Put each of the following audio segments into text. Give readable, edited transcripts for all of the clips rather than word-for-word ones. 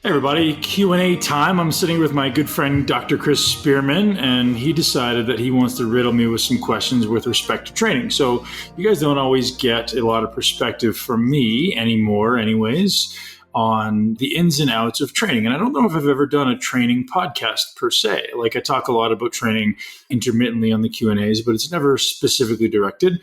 Hey everybody, Q&A time. I'm sitting with my good friend Dr. Chris Spearman, and he decided that he wants to riddle me with some questions with respect to training. So you guys don't always get a lot of perspective from me anymore anyways on the ins and outs of training. And I don't know if I've ever done a training podcast per se. Like I talk a lot about training intermittently on the Q&As, but it's never specifically directed.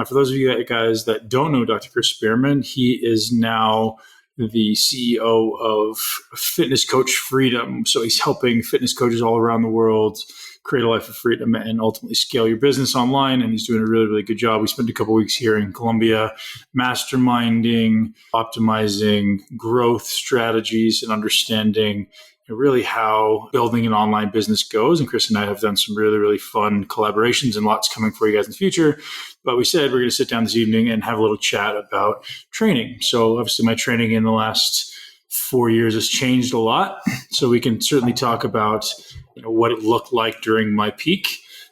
For those of you guys that don't know Dr. Chris Spearman, he is now the CEO of Fitness Coach Freedom. So he's helping fitness coaches all around the world create a life of freedom and ultimately scale your business online. And he's doing a really, really good job. We spent a couple of weeks here in Colombia, masterminding, optimizing growth strategies and understanding really how building an online business goes. And Chris and I have done some really, really fun collaborations and lots coming for you guys in the future. But we said we're going to sit down this evening and have a little chat about training. So obviously my training in the last 4 years has changed a lot. So we can certainly talk about what it looked like during my peak,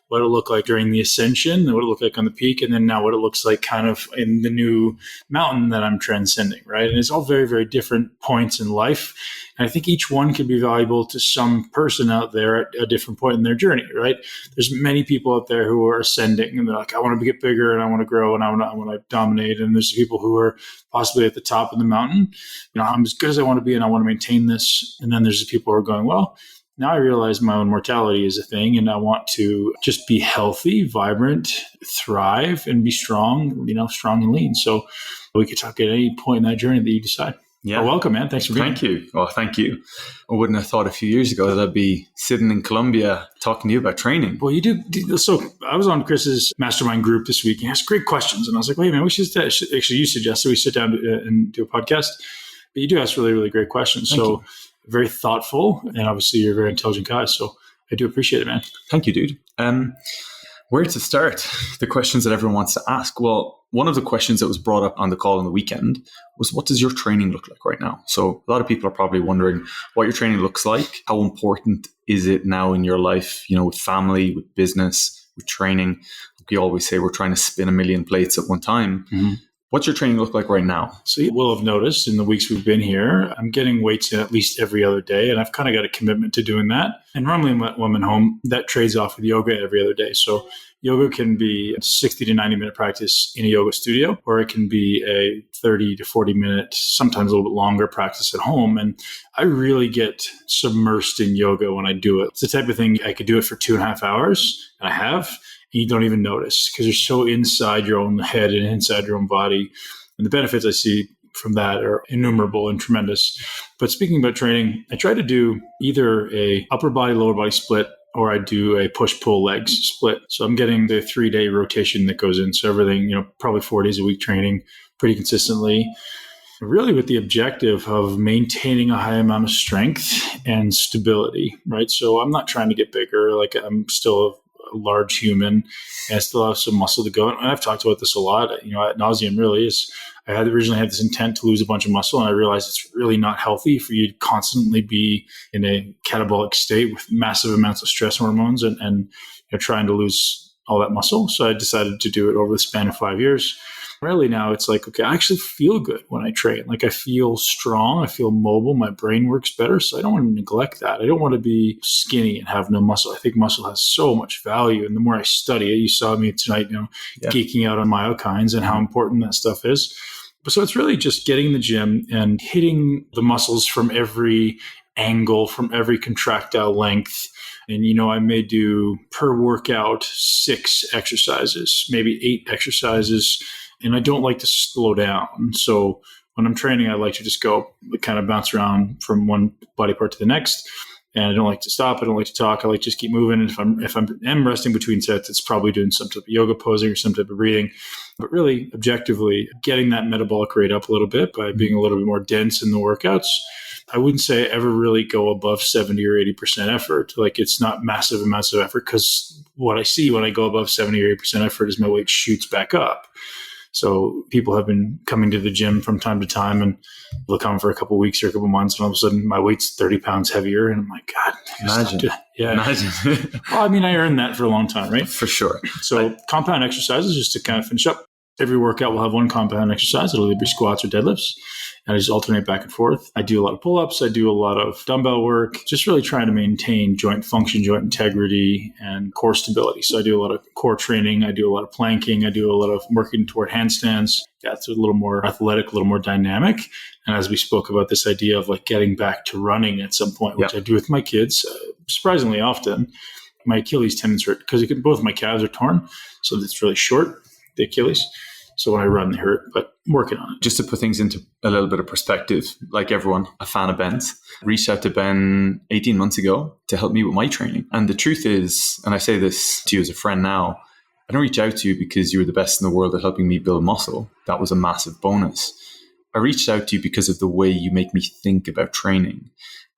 what it looked like during the ascension, what it looked like on the peak, and then now what it looks like kind of in the new mountain that I'm transcending, right? And it's all very, very different points in life. And I think each one could be valuable to some person out there at a different point in their journey, right? There's many people out there who are ascending and they're like, I want to get bigger and I want to grow and I want to dominate. And there's people who are possibly at the top of the mountain. I'm as good as I want to be and I want to maintain this. And then there's the people who are going, well, now I realize my own mortality is a thing and I want to just be healthy, vibrant, thrive, and be strong, strong and lean. So we could talk at any point in that journey that you decide. Yeah. Well, welcome, man. Thanks for being here. Thank you. Oh, thank you. I wouldn't have thought a few years ago that I'd be sitting in Colombia talking to you about training. Well, you do. So I was on Chris's mastermind group this week. He asked great questions. And I was like, wait, man, we should actually, you suggested we sit down and do a podcast. But you do ask really, really great questions. Thank you. Very thoughtful, and obviously you're a very intelligent guy, so I do appreciate it, man. Thank you, dude. Where to start? The questions that everyone wants to ask. Well, one of the questions that was brought up on the call on the weekend was, what does your training look like right now? So a lot of people are probably wondering what your training looks like. How important is it now in your life, with family, with business, with training? We always say we're trying to spin a million plates at one time. Mm-hmm. What's your training look like right now? So you will have noticed in the weeks we've been here, I'm getting weights in at least every other day. And I've kind of got a commitment to doing that. And normally when I'm at home, that trades off with yoga every other day. So yoga can be a 60 to 90 minute practice in a yoga studio, or it can be a 30 to 40 minute, sometimes a little bit longer practice at home. And I really get submersed in yoga when I do it. It's the type of thing I could do it for 2.5 hours, and I have. You don't even notice because you're so inside your own head and inside your own body. And the benefits I see from that are innumerable and tremendous. But speaking about training, I try to do either a upper body, lower body split, or I do a push-pull legs split. So I'm getting the 3-day rotation that goes in. So everything, probably 4 days a week training pretty consistently, really with the objective of maintaining a high amount of strength and stability, right? So I'm not trying to get bigger. Like I'm still a large human and I still have some muscle to go. And I've talked about this a lot, ad nauseum really is. I had originally had this intent to lose a bunch of muscle, and I realized it's really not healthy for you to constantly be in a catabolic state with massive amounts of stress hormones and trying to lose all that muscle. So I decided to do it over the span of 5 years. Really now it's like, okay, I actually feel good when I train. Like I feel strong, I feel mobile, my brain works better. So I don't want to neglect that. I don't want to be skinny and have no muscle. I think muscle has so much value. And the more I study it, you saw me tonight, geeking out on myokines and how important that stuff is. So it's really just getting in the gym and hitting the muscles from every angle, from every contractile length. And, I may do per workout 6 exercises, maybe 8 exercises. And I don't like to slow down. So when I'm training, I like to just go kind of bounce around from one body part to the next. And I don't like to stop. I don't like to talk. I like to just keep moving. And if I'm resting between sets, it's probably doing some type of yoga posing or some type of breathing. But really, objectively, getting that metabolic rate up a little bit by being a little bit more dense in the workouts. I wouldn't say I ever really go above 70 or 80% effort. Like it's not massive amounts of effort, because what I see when I go above 70 or 80% effort is my weight shoots back up. So people have been coming to the gym from time to time, and they'll come for a couple of weeks or a couple of months, and all of a sudden my weight's 30 pounds heavier. And I'm like, God, imagine. Well, I earned that for a long time, right? For sure. So compound exercises, just to kind of finish up. Every workout will have one compound exercise. It'll either be squats or deadlifts. and I just alternate back and forth. I do a lot of pull-ups. I do a lot of dumbbell work, just really trying to maintain joint function, joint integrity, and core stability. So I do a lot of core training. I do a lot of planking. I do a lot of working toward handstands. That's a little more athletic, a little more dynamic. And as we spoke about this idea of like getting back to running at some point, which I do with my kids, surprisingly often, my Achilles tendons hurt because both my calves are torn. So it's really short, the Achilles. So when I run, they hurt, but I'm working on it. Just to put things into a little bit of perspective, like everyone, a fan of Ben's, reached out to Ben 18 months ago to help me with my training. And the truth is, and I say this to you as a friend now, I don't reach out to you because you were the best in the world at helping me build muscle. That was a massive bonus. I reached out to you because of the way you make me think about training.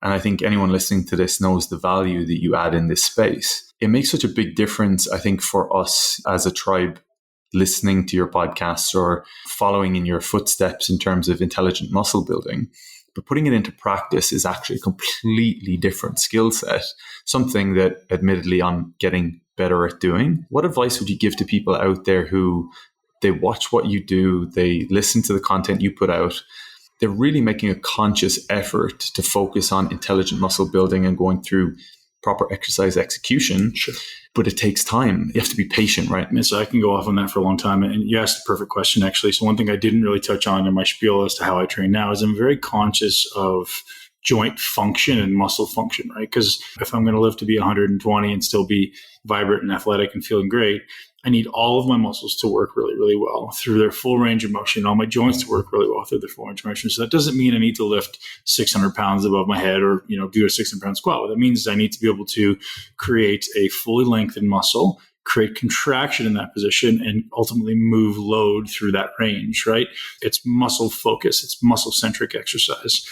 And I think anyone listening to this knows the value that you add in this space. It makes such a big difference, I think, for us as a tribe listening to your podcasts or following in your footsteps in terms of intelligent muscle building. But putting it into practice is actually a completely different skill set, something that admittedly I'm getting better at doing. What advice would you give to people out there who they watch what you do, they listen to the content you put out, they're really making a conscious effort to focus on intelligent muscle building and going through proper exercise execution, but it takes time. You have to be patient, right? And so I can go off on that for a long time. And you asked the perfect question, actually. So one thing I didn't really touch on in my spiel as to how I train now is I'm very conscious of joint function and muscle function, right? Because if I'm going to live to be 120 and still be vibrant and athletic and feeling great, I need all of my muscles to work really, really well through their full range of motion, all my joints to work really well through their full range of motion. So that doesn't mean I need to lift 600 pounds above my head or, do a 600-pound squat. What that means is I need to be able to create a fully lengthened muscle, create contraction in that position, and ultimately move load through that range, right? It's muscle focus. It's muscle-centric exercise.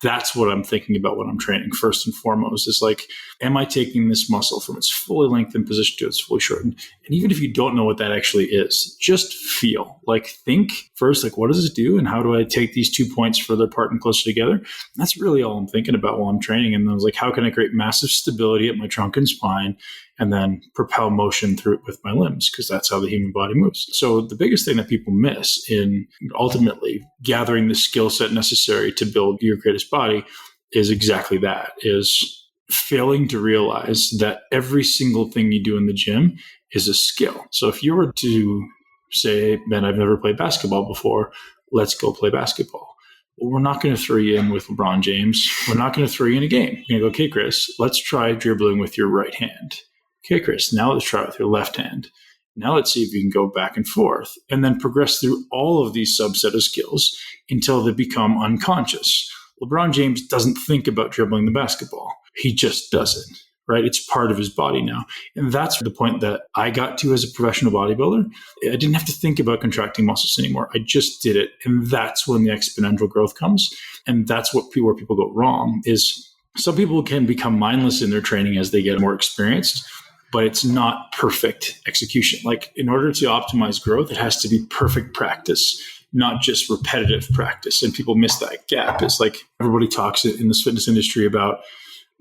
That's what I'm thinking about when I'm training first and foremost is like, am I taking this muscle from its fully lengthened position to its fully shortened? And even if you don't know what that actually is, just feel, think first, what does it do? And how do I take these 2 points further apart and closer together? And that's really all I'm thinking about while I'm training. And I was like, how can I create massive stability at my trunk and spine and then propel motion through it with my limbs? Because that's how the human body moves. So the biggest thing that people miss in ultimately gathering the skill set necessary to build your greatest body is exactly that, is failing to realize that every single thing you do in the gym is a skill. So if you were to say, Ben, I've never played basketball before, let's go play basketball. Well, we're not going to throw you in with LeBron James. We're not going to throw you in a game. You're going to go, okay, Chris, let's try dribbling with your right hand. Okay, Chris, now let's try it with your left hand. Now let's see if you can go back and forth and then progress through all of these subset of skills until they become unconscious. LeBron James doesn't think about dribbling the basketball. He just does it, right? It's part of his body now. And that's the point that I got to as a professional bodybuilder. I didn't have to think about contracting muscles anymore. I just did it. And that's when the exponential growth comes. And that's where people go wrong is some people can become mindless in their training as they get more experienced, but it's not perfect execution. In order to optimize growth, it has to be perfect practice, not just repetitive practice. And people miss that gap. It's everybody talks in this fitness industry about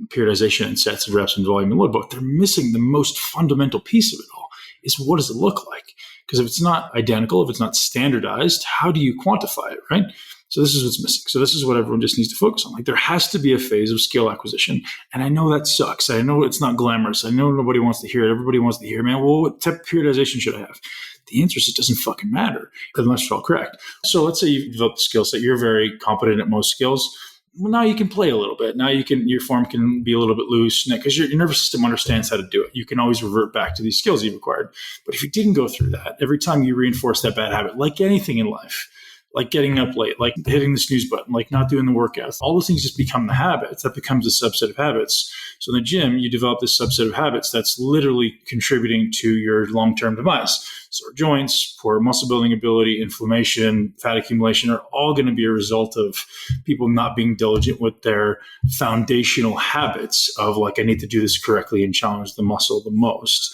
periodization and sets of reps and volume and load, but they're missing the most fundamental piece of it all is what does it look like? Because if it's not identical, if it's not standardized, how do you quantify it, right? So this is what's missing. So this is what everyone just needs to focus on. There has to be a phase of skill acquisition. And I know that sucks. I know it's not glamorous. I know nobody wants to hear it. Everybody wants to hear, man, well, what type of periodization should I have? The answer is it doesn't fucking matter unless you're all correct. So let's say you've developed a skill set. You're very competent at most skills. Well, now you can play a little bit. Now your form can be a little bit loose because your nervous system understands how to do it. You can always revert back to these skills you've acquired. But if you didn't go through that, every time you reinforce that bad habit, like anything in life, like getting up late, like hitting the snooze button, like not doing the workouts, all those things just become the habits. That becomes a subset of habits. So in the gym, you develop this subset of habits that's literally contributing to your long-term demise. Sore joints, poor muscle building ability, inflammation, fat accumulation are all going to be a result of people not being diligent with their foundational habits of I need to do this correctly and challenge the muscle the most.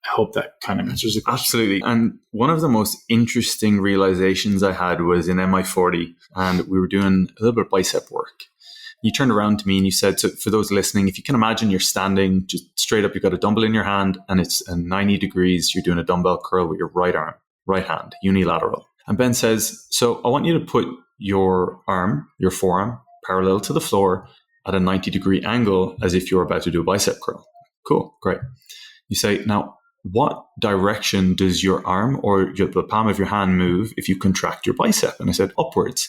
I hope that kind of answers the question. Absolutely. And one of the most interesting realizations I had was in MI40, and we were doing a little bit of bicep work. You turned around to me and you said, so for those listening, if you can imagine you're standing just straight up, you've got a dumbbell in your hand and it's 90 degrees, you're doing a dumbbell curl with your right arm, right hand, unilateral. And Ben says, so I want you to put your arm, your forearm, parallel to the floor at a 90-degree angle as if you're about to do a bicep curl. Cool, great. You say, now, what direction does your arm or the palm of your hand move if you contract your bicep? And I said, upwards.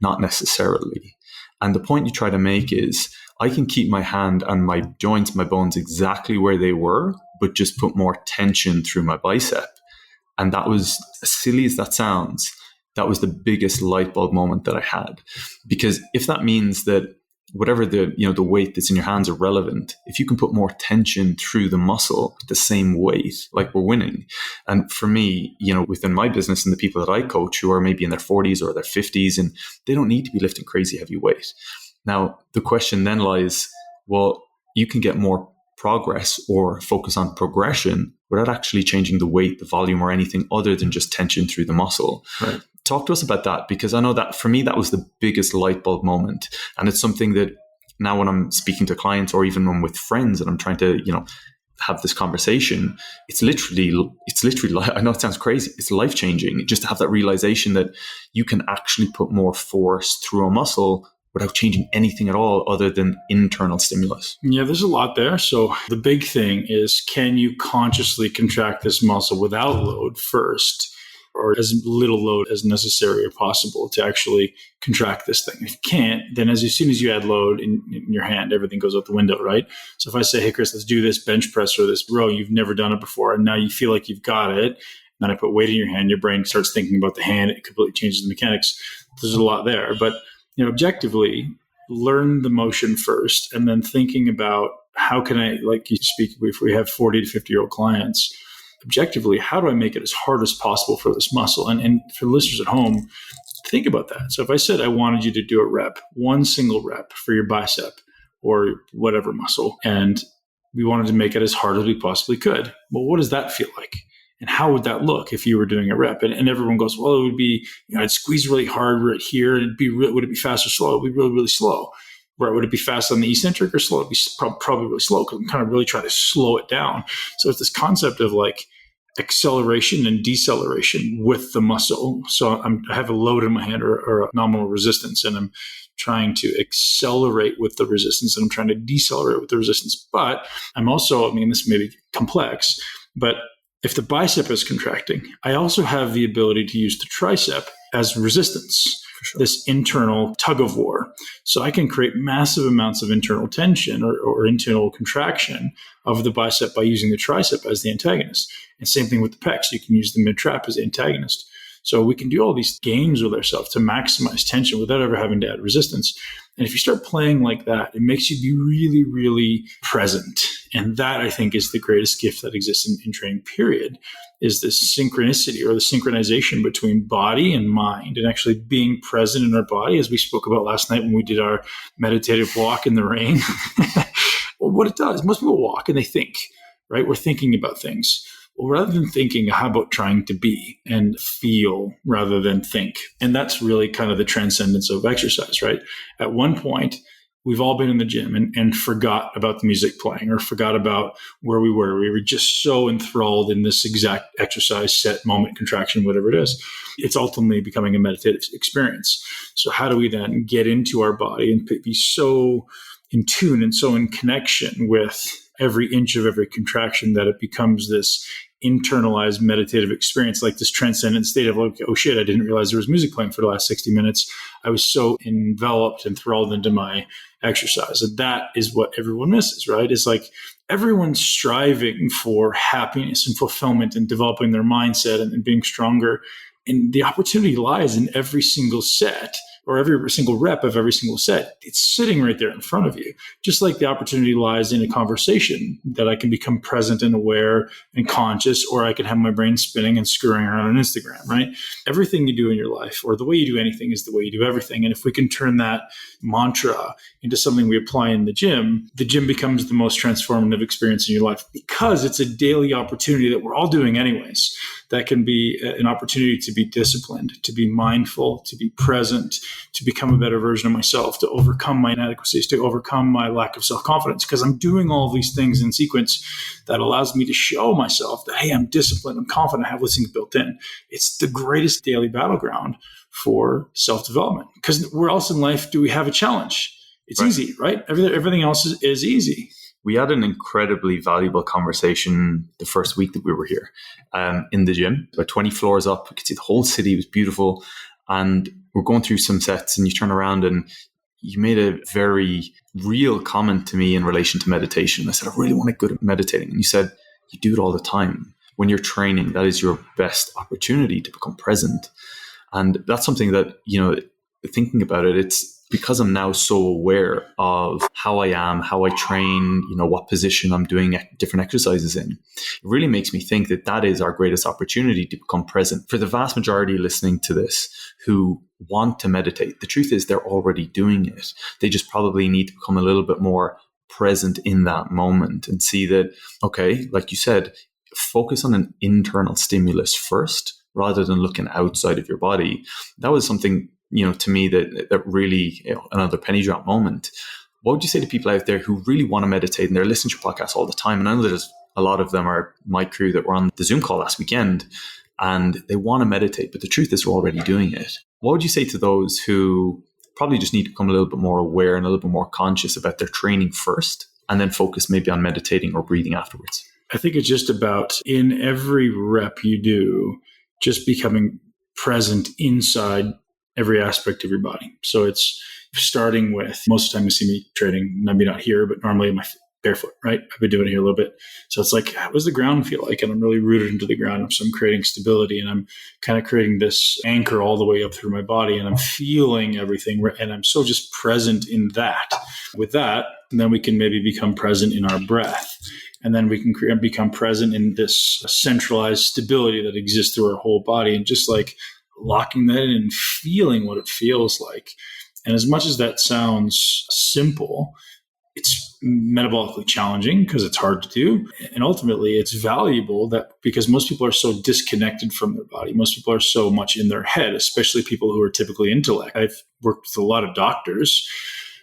Not necessarily. And the point you try to make is, I can keep my hand and my joints, my bones exactly where they were, but just put more tension through my bicep. And that was, as silly as that sounds, that was the biggest light bulb moment that I had. Because if that means that whatever the weight that's in your hands are relevant, if you can put more tension through the muscle with the same weight, like, we're winning. And for me, within my business and the people that I coach who are maybe in their 40s or their 50s, and they don't need to be lifting crazy heavy weight. Now, the question then lies, well, you can get more progress or focus on progression without actually changing the weight, the volume, or anything other than just tension through the muscle. Right. Talk to us about that, because I know that for me, that was the biggest light bulb moment. And it's something that now when I'm speaking to clients or even when I'm with friends and I'm trying to, have this conversation, it's literally, I know it sounds crazy, it's life-changing just to have that realization that you can actually put more force through a muscle without changing anything at all other than internal stimulus. Yeah, there's a lot there. So the big thing is, can you consciously contract this muscle without load first, or as little load as necessary or possible to actually contract this thing? If you can't, then as soon as you add load in your hand, everything goes out the window, right? So if I say, hey, Chris, let's do this bench press or this row, you've never done it before, and now you feel like you've got it, and then I put weight in your hand, your brain starts thinking about the hand, it completely changes the mechanics. There's a lot there. But objectively, learn the motion first, and then thinking about how can I, like you speak, if we have 40 to 50-year-old clients, objectively, how do I make it as hard as possible for this muscle? And for listeners at home, think about that. So if I said I wanted you to do a rep, one single rep for your bicep or whatever muscle, and we wanted to make it as hard as we possibly could, well, what does that feel like? And how would that look if you were doing a rep? And everyone goes, well, it would be, I'd squeeze really hard right here. And would it be fast or slow? It would be really, really slow. Right? Would it be fast on the eccentric or slow? It'd be probably really slow, because I'm kind of really trying to slow it down. So it's this concept of like acceleration and deceleration with the muscle. So I have a load in my hand or a nominal resistance, and I'm trying to accelerate with the resistance, and I'm trying to decelerate with the resistance. But I'm also, this may be complex, but if the bicep is contracting, I also have the ability to use the tricep as resistance, this internal tug of war. So I can create massive amounts of internal tension or internal contraction of the bicep by using the tricep as the antagonist. And same thing with the pecs. You can use the mid-trap as the antagonist. So we can do all these games with ourselves to maximize tension without ever having to add resistance. And if you start playing like that, it makes you be really, really present. And that, I think, is the greatest gift that exists in training, period, is this synchronicity or the synchronization between body and mind, and actually being present in our body, as we spoke about last night when we did our meditative walk in the rain. Well, what it does, most people walk and they think, right? We're thinking about things. Well, rather than thinking, how about trying to be and feel rather than think? And that's really kind of the transcendence of exercise, right? At one point, we've all been in the gym and forgot about the music playing or forgot about where we were. We were just so enthralled in this exact exercise, set, moment, contraction, whatever it is. It's ultimately becoming a meditative experience. So how do we then get into our body and be so in tune and so in connection with every inch of every contraction that it becomes this internalized meditative experience, like this transcendent state of like, oh shit, I didn't realize there was music playing for the last 60 minutes. I was so enveloped and enthralled into my exercise. And that is what everyone misses, right? It's like everyone's striving for happiness and fulfillment and developing their mindset and being stronger. And the opportunity lies in every single set or every single rep of every single set. It's sitting right there in front of you. Just like the opportunity lies in a conversation that I can become present and aware and conscious, or I can have my brain spinning and screwing around on Instagram, right? Everything you do in your life, or the way you do anything, is the way you do everything. And if we can turn that mantra into something we apply in the gym becomes the most transformative experience in your life, because it's a daily opportunity that we're all doing anyways. That can be an opportunity to be disciplined, to be mindful, to be present, to become a better version of myself, to overcome my inadequacies, to overcome my lack of self-confidence, because I'm doing all of these things in sequence that allows me to show myself that, hey, I'm disciplined, I'm confident, I have these things built in. It's the greatest daily battleground for self-development. Because where else in life do we have a challenge? It's easy, right? Everything else is easy. We had an incredibly valuable conversation the first week that we were here in the gym, about 20 floors up. We could see the whole city. It was beautiful. And we're going through some sets, and you turn around and you made a very real comment to me in relation to meditation. I said, I really want to get good at meditating. And you said, you do it all the time. When you're training, that is your best opportunity to become present. And that's something that, thinking about it, it's because I'm now so aware of how I am, how I train, what position I'm doing different exercises in. It really makes me think that that is our greatest opportunity to become present. For the vast majority listening to this who want to meditate, the truth is they're already doing it. They just probably need to become a little bit more present in that moment and see that, okay, like you said, focus on an internal stimulus first rather than looking outside of your body. That was something, to me that really, another penny drop moment. What would you say to people out there who really want to meditate and they're listening to your podcast all the time? And I know there's a lot of them are my crew that were on the Zoom call last weekend and they want to meditate, but the truth is we're already doing it. What would you say to those who probably just need to become a little bit more aware and a little bit more conscious about their training first and then focus maybe on meditating or breathing afterwards? I think it's just about in every rep you do, just becoming present inside every aspect of your body. So it's starting with, most of the time you see me training, maybe not here, but normally my barefoot, right? I've been doing it here a little bit. So it's like, how does the ground feel like? And I'm really rooted into the ground. So I'm creating stability and I'm kind of creating this anchor all the way up through my body and I'm feeling everything. And I'm so just present in that. With that, then we can maybe become present in our breath. And then we can become present in this centralized stability that exists through our whole body and just like locking that in and feeling what it feels like. And as much as that sounds simple, it's metabolically challenging because it's hard to do. And ultimately, it's valuable that because most people are so disconnected from their body. Most people are so much in their head, especially people who are typically intellect. I've worked with a lot of doctors.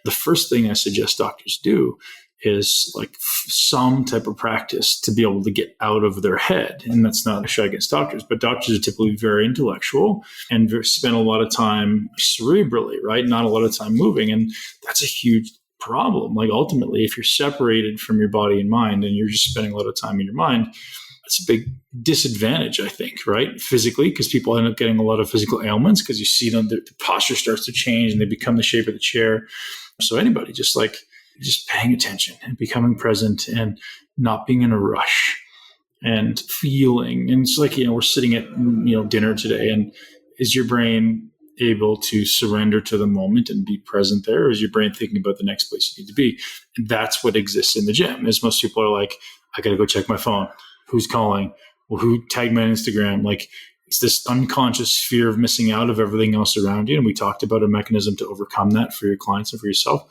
The first thing I suggest doctors do is like some type of practice to be able to get out of their head. And that's not a shot against doctors, but doctors are typically very intellectual and spend a lot of time cerebrally, right? Not a lot of time moving. And that's a huge problem. Like ultimately, if you're separated from your body and mind and you're just spending a lot of time in your mind, that's a big disadvantage, I think, right? Physically, because people end up getting a lot of physical ailments because you see them, the posture starts to change and they become the shape of the chair. So anybody just paying attention and becoming present and not being in a rush and feeling. And it's like, we're sitting at, dinner today and is your brain able to surrender to the moment and be present there? Or is your brain thinking about the next place you need to be? And that's what exists in the gym is most people are like, I got to go check my phone. Who's calling? Well, who tagged my Instagram? Like it's this unconscious fear of missing out of everything else around you. And we talked about a mechanism to overcome that for your clients and for yourself.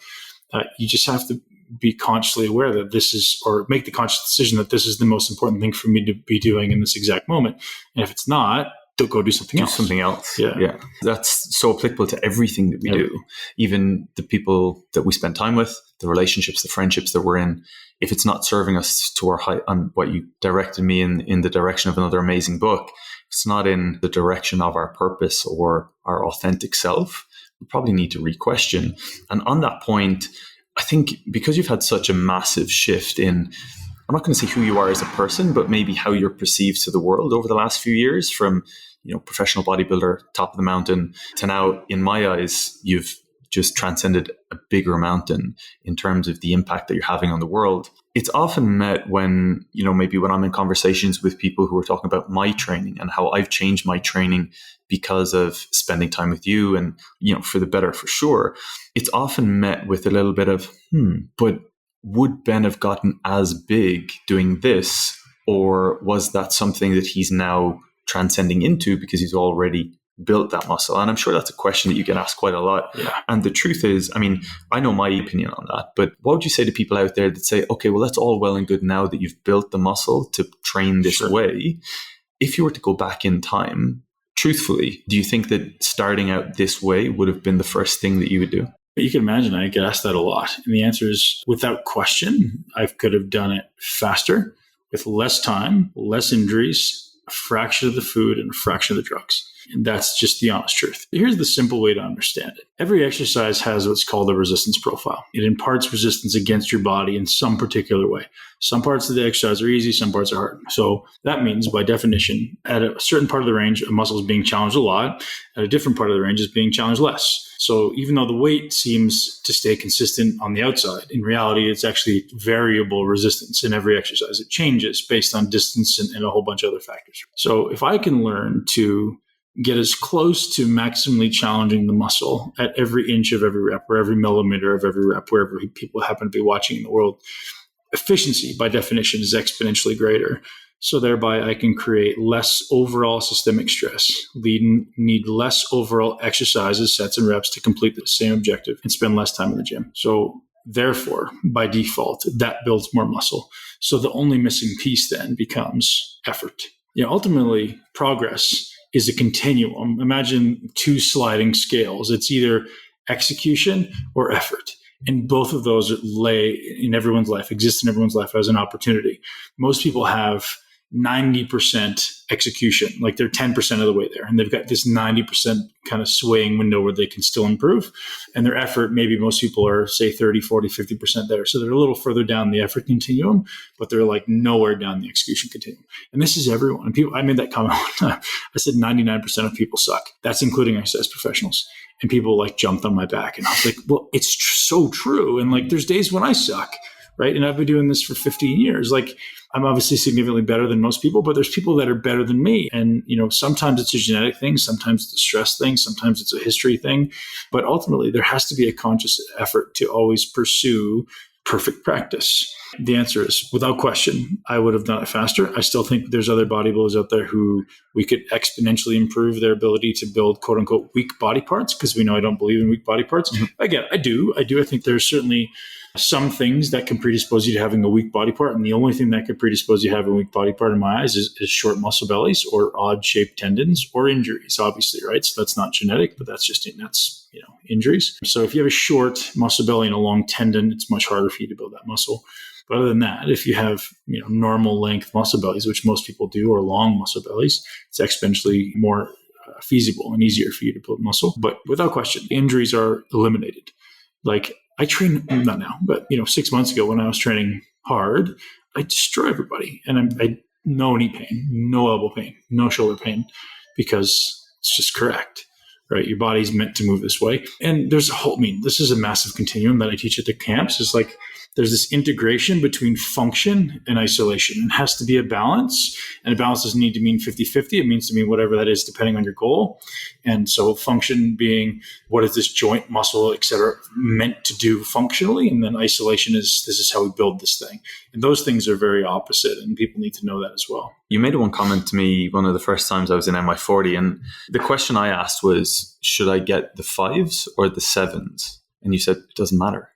You just have to be consciously aware that this is, or make the conscious decision that this is the most important thing for me to be doing in this exact moment. And if it's not, don't go do something else. Do something else. Yeah. That's so applicable to everything that we do. Even the people that we spend time with, the relationships, the friendships that we're in. If it's not serving us to our height, on what you directed me in the direction of another amazing book, if it's not in the direction of our purpose or our authentic self, we probably need to re-question. And on that point, I think because you've had such a massive shift in, I'm not going to say who you are as a person, but maybe how you're perceived to the world over the last few years from, professional bodybuilder, top of the mountain, to now, in my eyes, you've just transcended a bigger mountain in terms of the impact that you're having on the world. It's often met when, maybe when I'm in conversations with people who are talking about my training and how I've changed my training because of spending time with you and, for the better, for sure. It's often met with a little bit of, but would Ben have gotten as big doing this? Or was that something that he's now transcending into because he's already built that muscle? And I'm sure that's a question that you get asked quite a lot. Yeah. And the truth is, I know my opinion on that, but what would you say to people out there that say, okay, well, that's all well and good now that you've built the muscle to train this way. If you were to go back in time, truthfully, do you think that starting out this way would have been the first thing that you would do? You can imagine I get asked that a lot. And the answer is, without question, I could have done it faster, with less time, less injuries, a fraction of the food and a fraction of the drugs. And that's just the honest truth. Here's the simple way to understand it. Every exercise has what's called a resistance profile. It imparts resistance against your body in some particular way. Some parts of the exercise are easy, some parts are hard. So that means, by definition, at a certain part of the range, a muscle is being challenged a lot. At a different part of the range, is being challenged less. So even though the weight seems to stay consistent on the outside, in reality, it's actually variable resistance in every exercise. It changes based on distance and a whole bunch of other factors. So if I can learn to get as close to maximally challenging the muscle at every inch of every rep or every millimeter of every rep, wherever people happen to be watching in the world, efficiency by definition is exponentially greater. So thereby I can create less overall systemic stress, need less overall exercises, sets and reps to complete the same objective, and spend less time in the gym. So therefore, by default, that builds more muscle. So the only missing piece then becomes effort. Ultimately, progress is a continuum. Imagine two sliding scales. It's either execution or effort. And both of those lay in everyone's life, exist in everyone's life as an opportunity. Most people have 90% execution, like they're 10% of the way there. And they've got this 90% kind of swaying window where they can still improve. And their effort, maybe most people are, say, 30, 40, 50% there. So they're a little further down the effort continuum, but they're like nowhere down the execution continuum. And this is everyone. And people, I made that comment one time. I said 99% of people suck. That's including exercise professionals. And people like jumped on my back. And I was like, well, it's so true. And like, there's days when I suck, right? And I've been doing this for 15 years. Like, I'm obviously significantly better than most people, but there's people that are better than me. And, sometimes it's a genetic thing, sometimes it's a stress thing, sometimes it's a history thing. But ultimately, there has to be a conscious effort to always pursue perfect practice. The answer is, without question, I would have done it faster. I still think there's other bodybuilders out there who we could exponentially improve their ability to build quote unquote weak body parts, because we know I don't believe in weak body parts. Mm-hmm. Again, I do. I think there's certainly some things that can predispose you to having a weak body part. And the only thing that could predispose you to having a weak body part in my eyes is short muscle bellies or odd shaped tendons or injuries, obviously, right? So that's not genetic, but that's injuries. So if you have a short muscle belly and a long tendon, it's much harder for you to build that muscle. But other than that, if you have normal length muscle bellies, which most people do, or long muscle bellies, it's exponentially more feasible and easier for you to build muscle. But without question, injuries are eliminated. Like, I train, not now, but 6 months ago when I was training hard, I destroy everybody. And I no knee pain, no elbow pain, no shoulder pain, because it's just correct, right? Your body's meant to move this way. And there's this is a massive continuum that I teach at the camps. It's like, there's this integration between function and isolation. It has to be a balance, and a balance doesn't need to mean 50-50. It means to mean whatever that is, depending on your goal. And so function being, what is this joint, muscle, et cetera, meant to do functionally? And then isolation is, this is how we build this thing. And those things are very opposite, and people need to know that as well. You made one comment to me one of the first times I was in MI40, and the question I asked was, should I get the 5s or the 7s? And you said, it doesn't matter.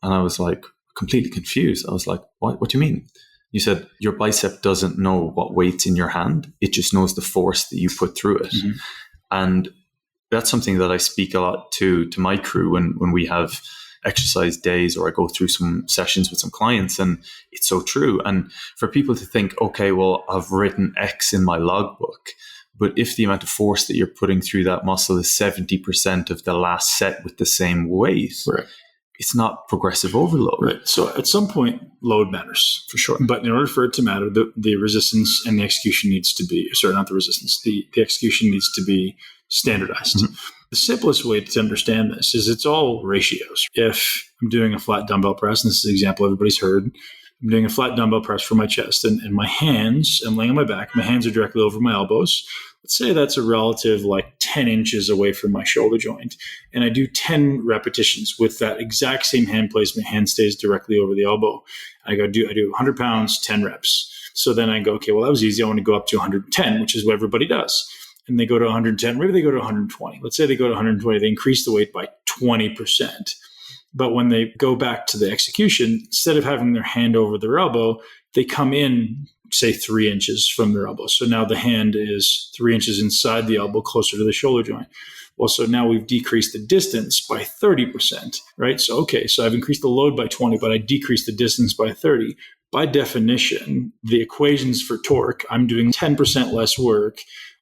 And I was like, completely confused. I was like, what do you mean? You said your bicep doesn't know what weight's in your hand. It just knows the force that you put through it. Mm-hmm. And that's something that I speak a lot to my crew when we have exercise days, or I go through some sessions with some clients, and it's so true. And for people to think, okay, well, I've written X in my logbook, but if the amount of force that you're putting through that muscle is 70% of the last set with the same weight, right, it's not progressive overload. Right. So at some point, load matters for sure. But in order for it to matter, the resistance and the execution needs to be, sorry, not the resistance, the execution needs to be standardized. Mm-hmm. The simplest way to understand this is it's all ratios. If I'm doing a flat dumbbell press, and this is an example everybody's heard, I'm doing a flat dumbbell press for my chest, and my hands, I'm laying on my back, my hands are directly over my elbows. Let's say that's a relative like 10 inches away from my shoulder joint. And I do 10 repetitions with that exact same hand placement. Hand stays directly over the elbow. I do 100 pounds, 10 reps. So then I go, okay, well, that was easy. I want to go up to 110, which is what everybody does. And they go to 110, maybe they go to 120. Let's say they go to 120, they increase the weight by 20%. But when they go back to the execution, instead of having their hand over their elbow, they come in, say, 3 inches from their elbow. So now the hand is 3 inches inside the elbow, closer to the shoulder joint. Well, so now we've decreased the distance by 30%, right? So, okay, so I've increased the load by 20, but I decreased the distance by 30. by definition, the equations for torque, I'm doing 10% less work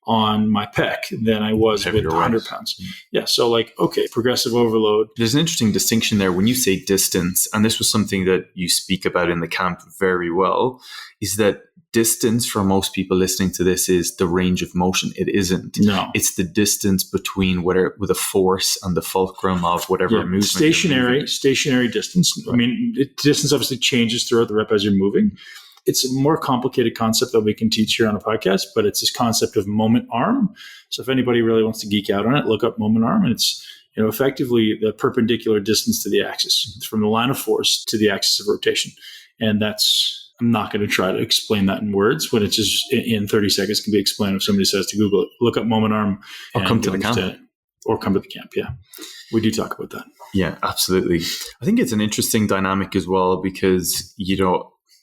on my pec than I was with 100 pounds. Yeah. So like, okay, progressive overload. There's an interesting distinction there when you say distance, and this was something that you speak about in the camp very well, is that distance for most people listening to this is the range of motion. It isn't. No. It's the distance between with a force and the fulcrum of whatever movement. Stationary distance. Right. I mean, distance obviously changes throughout the rep as you're moving. It's a more complicated concept that we can teach here on a podcast, but it's this concept of moment arm. So if anybody really wants to geek out on it, look up moment arm, and it's effectively the perpendicular distance to the axis. It's from the line of force to the axis of rotation. And I'm not going to try to explain that in words when it's just in 30 seconds can be explained if somebody says to Google it. Look up moment arm. Or come to the camp. Or come to the camp, yeah. We do talk about that. Yeah, absolutely. I think it's an interesting dynamic as well because,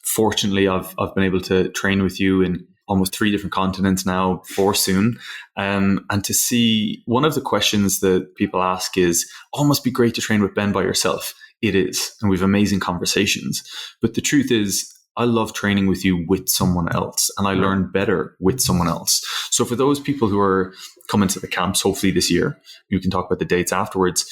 fortunately, I've been able to train with you in almost 3 different continents now, 4 soon. And to see one of the questions that people ask is, it must be great to train with Ben by yourself. It is. And we have amazing conversations. But the truth is, I love training with you with someone else, and I learn better with someone else. So for those people who are coming to the camps, hopefully this year, you can talk about the dates afterwards.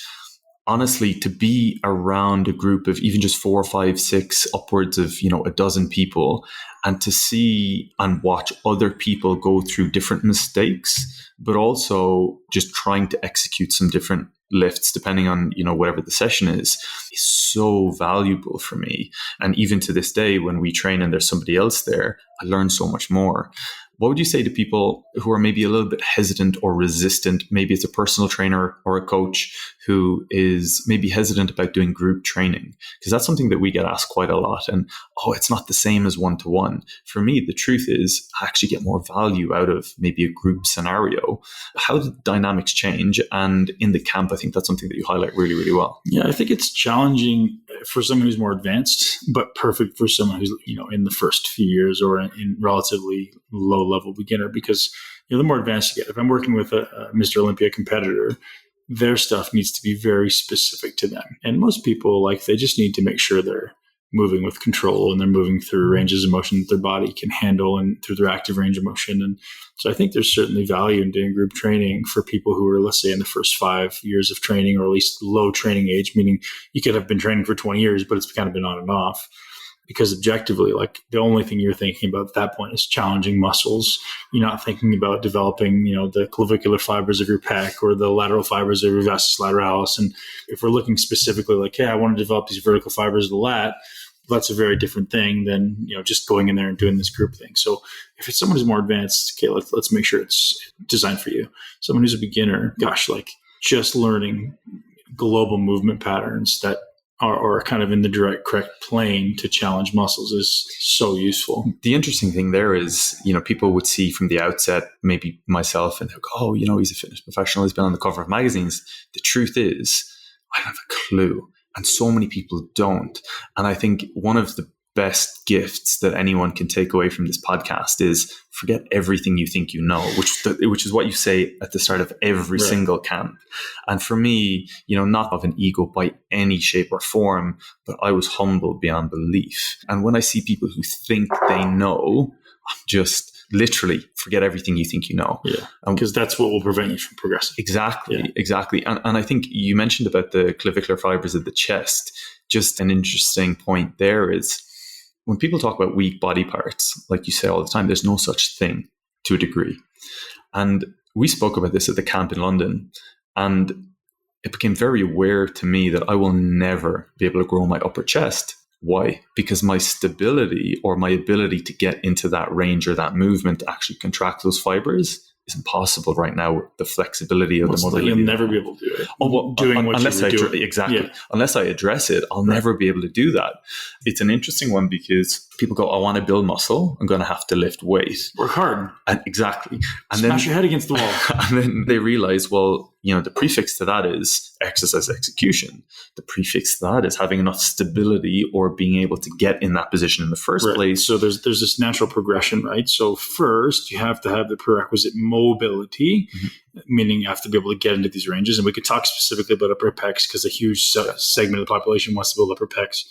Honestly, to be around a group of even just 4, 5, 6, upwards of, a dozen people, and to see and watch other people go through different mistakes, but also just trying to execute some different lifts depending on, whatever the session is so valuable for me. And even to this day, when we train and there's somebody else there, I learn so much more. What would you say to people who are maybe a little bit hesitant or resistant? Maybe it's a personal trainer or a coach who is maybe hesitant about doing group training, because that's something that we get asked quite a lot. And, it's not the same as one-to-one. For me, the truth is I actually get more value out of maybe a group scenario. How do dynamics change? And in the camp, I think that's something that you highlight really, really well. Yeah, I think it's challenging for someone who's more advanced, but perfect for someone who's, in the first few years or in relatively low-level beginner, because the more advanced you get. If I'm working with a Mr. Olympia competitor, their stuff needs to be very specific to them. And most people, they just need to make sure they're moving with control and they're moving through ranges of motion that their body can handle and through their active range of motion. And so I think there's certainly value in doing group training for people who are, let's say, in the first 5 years of training, or at least low training age, meaning you could have been training for 20 years, but it's kind of been on and off. Because objectively, the only thing you're thinking about at that point is challenging muscles. You're not thinking about developing, the clavicular fibers of your pec or the lateral fibers of your vastus lateralis. And if we're looking specifically hey, I want to develop these vertical fibers of the lat, that's a very different thing than, just going in there and doing this group thing. So if it's someone who's more advanced, okay, let's make sure it's designed for you. Someone who's a beginner, just learning global movement patterns that are kind of in the direct correct plane to challenge muscles is so useful. The interesting thing there is, people would see from the outset, maybe myself, and they'll go, he's a fitness professional. He's been on the cover of magazines. The truth is, I don't have a clue. And so many people don't. And I think one of the best gifts that anyone can take away from this podcast is forget everything you think you know, which is what you say at the start of every single camp. And for me, not of an ego by any shape or form, but I was humbled beyond belief. And when I see people who think they know, I'm just literally forget everything you think you know. Yeah, because that's what will prevent you from progressing. Exactly. And I think you mentioned about the clavicular fibers of the chest. Just an interesting point there is when people talk about weak body parts, like you say all the time, there's no such thing to a degree. And we spoke about this at the camp in London, and it became very aware to me that I will never be able to grow my upper chest. Why? Because my stability or my ability to get into that range or that movement to actually contract those fibers is impossible right now with the flexibility of the mobility. You'll never be able to do it. Exactly. Unless I address it, I'll never be able to do that. It's an interesting one because people go, I want to build muscle. I'm going to have to lift weight. Work hard. And exactly. And Smash your head against the wall. And then they realize, well, the prefix to that is exercise execution. The prefix to that is having enough stability or being able to get in that position in the first place. So there's this natural progression, right? So first you have to have the prerequisite mobility, meaning you have to be able to get into these ranges. And we could talk specifically about upper pecs because a huge segment of the population wants to build upper pecs.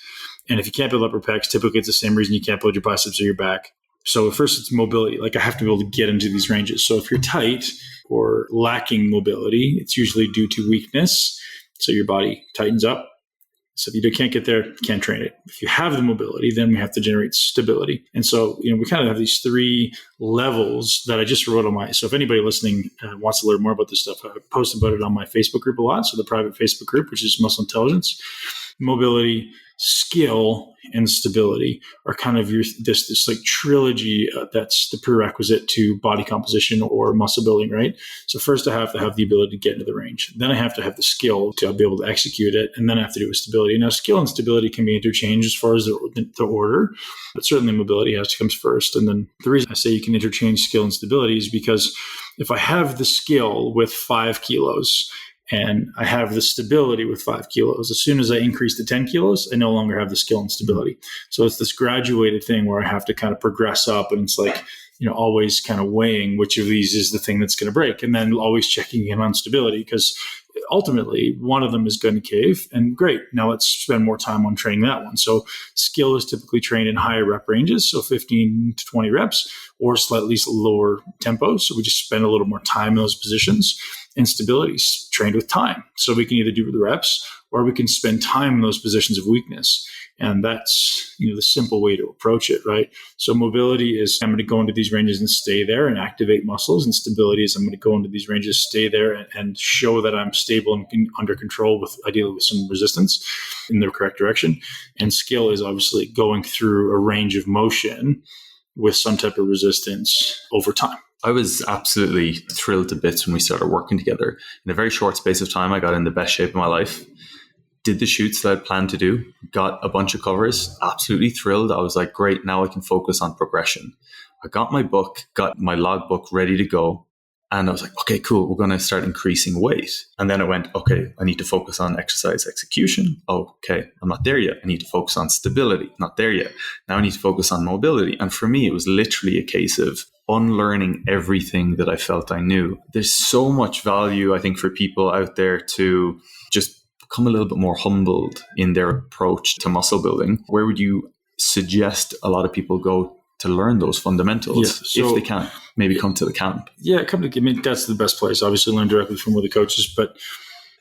And if you can't build upper pecs, typically it's the same reason you can't build your biceps or your back. So first it's mobility. Like I have to be able to get into these ranges. So if you're tight or lacking mobility, it's usually due to weakness. So your body tightens up. So if you can't get there, you can't train it. If you have the mobility, then we have to generate stability. And so, we kind of have these three levels that I just wrote on my, so if anybody listening wants to learn more about this stuff, I post about it on my Facebook group a lot. So the private Facebook group, which is Muscle Intelligence, mobility, skill, and stability are kind of this like trilogy that's the prerequisite to body composition or muscle building, right? So first I have to have the ability to get into the range. Then I have to have the skill to be able to execute it. And then I have to do with stability. Now, skill and stability can be interchanged as far as the order, but certainly mobility has to come first. And then the reason I say you can interchange skill and stability is because if I have the skill with 5 kilos, and I have the stability with 5 kilos, as soon as I increase to 10 kilos, I no longer have the skill and stability. So it's this graduated thing where I have to kind of progress up, and it's like, always kind of weighing which of these is the thing that's going to break, and then always checking in on stability, because ultimately one of them is going to cave, and great, now let's spend more time on training that one. So skill is typically trained in higher rep ranges, so 15 to 20 reps, or slightly lower tempo. So we just spend a little more time in those positions. And stability is trained with time. So we can either do the reps or we can spend time in those positions of weakness. And that's, the simple way to approach it, right? So mobility is I'm going to go into these ranges and stay there and activate muscles. And stability is I'm going to go into these ranges, stay there and show that I'm stable and under control with ideally with some resistance in the correct direction. And skill is obviously going through a range of motion with some type of resistance over time. I was absolutely thrilled to bits when we started working together. In a very short space of time, I got in the best shape of my life, did the shoots that I planned to do, got a bunch of covers, absolutely thrilled. I was like, great, now I can focus on progression. I got my book, got my logbook ready to go. And I was like, okay, cool, we're going to start increasing weight. And then it went, okay, I need to focus on exercise execution. Okay, I'm not there yet. I need to focus on stability. Not there yet. Now I need to focus on mobility. And for me, it was literally a case of unlearning everything that I felt I knew. There's so much value, I think, for people out there to just become a little bit more humbled in their approach to muscle building. Where would you suggest a lot of people go to learn those fundamentals if they can't maybe come to the camp? Yeah, that's the best place. Obviously, learn directly from one of the coaches, but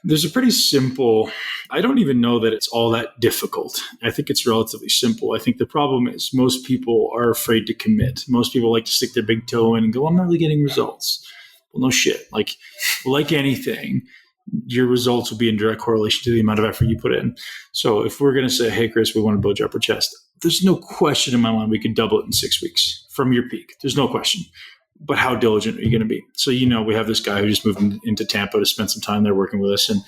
there's a pretty simple, I don't even know that it's all that difficult. I think it's relatively simple. I think the problem is most people are afraid to commit. Most people like to stick their big toe in and go, I'm not really getting results. Well, no shit. Like anything, your results will be in direct correlation to the amount of effort you put in. So if we're going to say, hey, Chris, we want to build your upper chest, there's no question in my mind we could double it in 6 weeks from your peak. There's no question. But how diligent are you going to be? So, we have this guy who just moved into Tampa to spend some time there working with us. And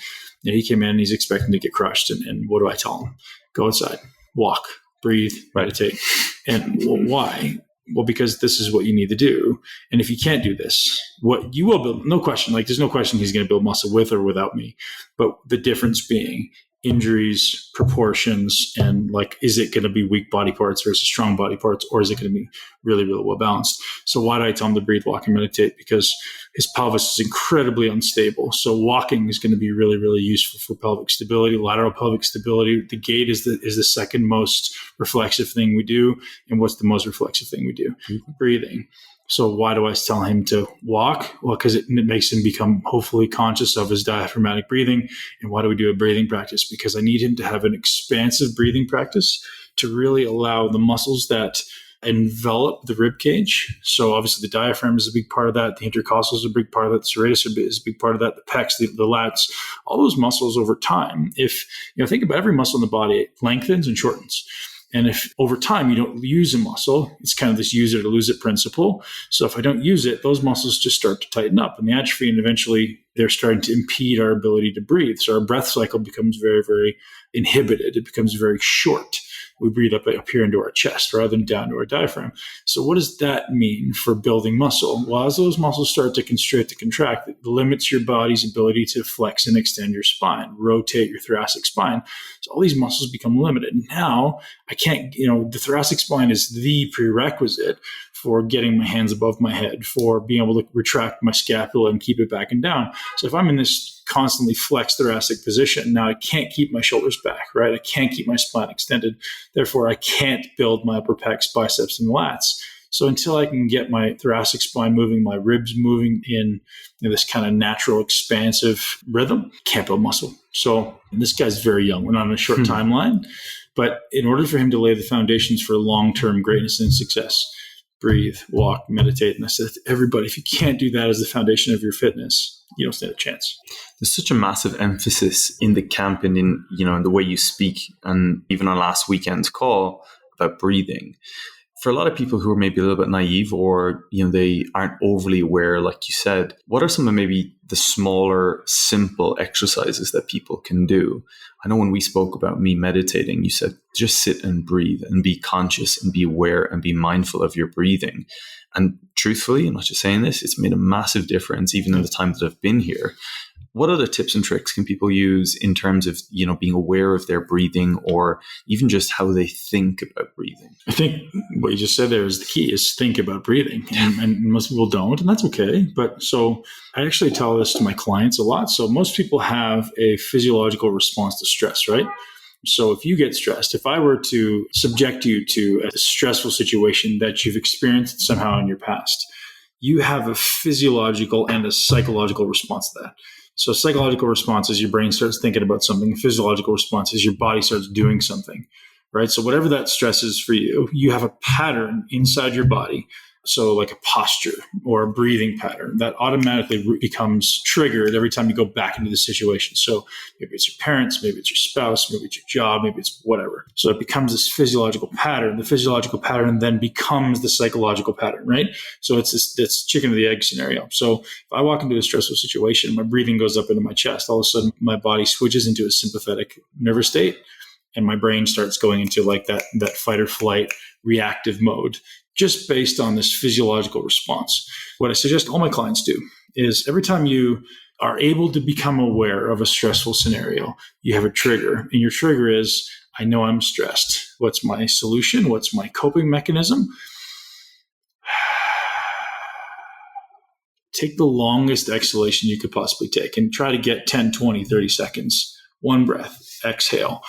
he came in and he's expecting to get crushed. And what do I tell him? Go outside, walk, breathe, meditate. And why? Well, because this is what you need to do. And if you can't do this, what you will build, no question, there's no question he's going to build muscle with or without me. But the difference being injuries, proportions, and is it going to be weak body parts versus strong body parts, or is it going to be really, really well balanced? So why do I tell him to breathe, walk, and meditate? Because his pelvis is incredibly unstable. So walking is going to be really, really useful for pelvic stability, lateral pelvic stability. The gait is the second most reflexive thing we do. And what's the most reflexive thing we do? Mm-hmm. Breathing. So why do I tell him to walk? Well, because it makes him become hopefully conscious of his diaphragmatic breathing. And why do we do a breathing practice? Because I need him to have an expansive breathing practice to really allow the muscles that envelop the rib cage. So obviously the diaphragm is a big part of that. The intercostal is a big part of that. The serratus is a big part of that. The pecs, the lats, all those muscles over time. If think about every muscle in the body, it lengthens and shortens. And if over time you don't use a muscle, it's kind of this use it or lose it principle. So if I don't use it, those muscles just start to tighten up and the atrophy, and eventually they're starting to impede our ability to breathe. So our breath cycle becomes very, very inhibited. It becomes very short. we breathe up here into our chest rather than down to our diaphragm. So what does that mean for building muscle? Well, as those muscles start to constrict to contract, it limits your body's ability to flex and extend your spine, rotate your thoracic spine. So all these muscles become limited. Now I can't, the thoracic spine is the prerequisite for getting my hands above my head, for being able to retract my scapula and keep it back and down. So if I'm in this constantly flexed thoracic position, now I can't keep my shoulders back, right? I can't keep my spine extended. Therefore, I can't build my upper pecs, biceps, and lats. So until I can get my thoracic spine moving, my ribs moving in this kind of natural expansive rhythm, can't build muscle. So this guy's very young. We're not on a short timeline. But in order for him to lay the foundations for long-term greatness and success, breathe, walk, meditate. And I said to everybody, if you can't do that as the foundation of your fitness, you don't stand a chance. There's such a massive emphasis in the camp and in the way you speak, and even on last weekend's call about breathing. For a lot of people who are maybe a little bit naive or, they aren't overly aware, like you said, what are some of maybe the smaller, simple exercises that people can do? I know when we spoke about me meditating, you said, just sit and breathe and be conscious and be aware and be mindful of your breathing. And truthfully, I'm not just saying this, it's made a massive difference even in the time that I've been here. What other tips and tricks can people use in terms of, being aware of their breathing or even just how they think about breathing? I think what you just said there is the key, is think about breathing. And most people don't, and that's okay. But so I actually tell this to my clients a lot. So most people have a physiological response to stress, right? So if you get stressed, if I were to subject you to a stressful situation that you've experienced somehow in your past, you have a physiological and a psychological response to that. So psychological response is your brain starts thinking about something. The physiological response is your body starts doing something, right? So whatever that stress is for you, you have a pattern inside your body. So like a posture or a breathing pattern that automatically becomes triggered every time you go back into the situation. So maybe it's your parents, maybe it's your spouse, maybe it's your job, maybe it's whatever. So it becomes this physiological pattern. The physiological pattern then becomes the psychological pattern, right? So it's this chicken or the egg scenario. So if I walk into a stressful situation, my breathing goes up into my chest. All of a sudden, my body switches into a sympathetic nervous state, and my brain starts going into like that fight or flight reactive mode, just based on this physiological response. What I suggest all my clients do is every time you are able to become aware of a stressful scenario, you have a trigger. And your trigger is, I know I'm stressed. What's my solution? What's my coping mechanism? Take the longest exhalation you could possibly take and try to get 10, 20, 30 seconds. One breath, exhale.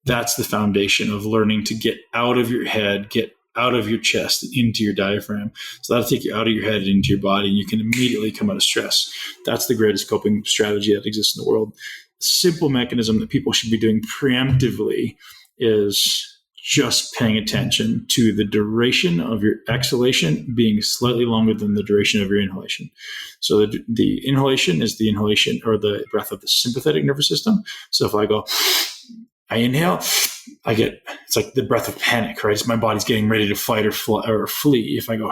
That's the foundation of learning to get out of your head, get out of your chest and into your diaphragm. So that'll take you out of your head and into your body, and you can immediately come out of stress. That's the greatest coping strategy that exists in the world. Simple mechanism that people should be doing preemptively is just paying attention to the duration of your exhalation being slightly longer than the duration of your inhalation. So the inhalation is the inhalation or the breath of the sympathetic nervous system. So if I go, I inhale, it's like the breath of panic, right? It's my body's getting ready to fight or flee. If I go,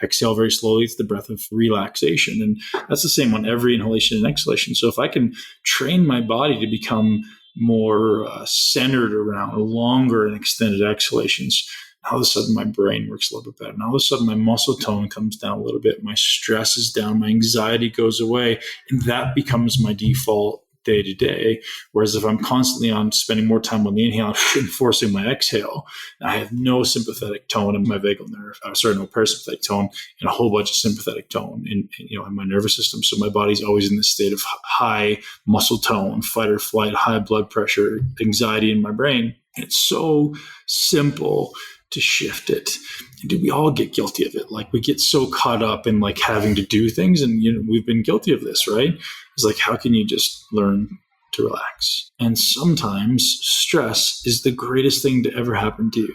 exhale very slowly, it's the breath of relaxation. And that's the same on every inhalation and exhalation. So if I can train my body to become more centered around longer and extended exhalations, all of a sudden my brain works a little bit better. And all of a sudden my muscle tone comes down a little bit. My stress is down. My anxiety goes away. And that becomes my default day to day. Whereas if I'm constantly on spending more time on the inhale and forcing my exhale, I have no sympathetic tone in my vagal nerve, no parasympathetic tone, and a whole bunch of sympathetic tone in my nervous system. So my body's always in this state of high muscle tone, fight or flight, high blood pressure, anxiety in my brain. And it's so simple to shift it. And do we all get guilty of it? Like we get so caught up in like having to do things, and we've been guilty of this, right? It's like, how can you just learn to relax? And sometimes stress is the greatest thing to ever happen to you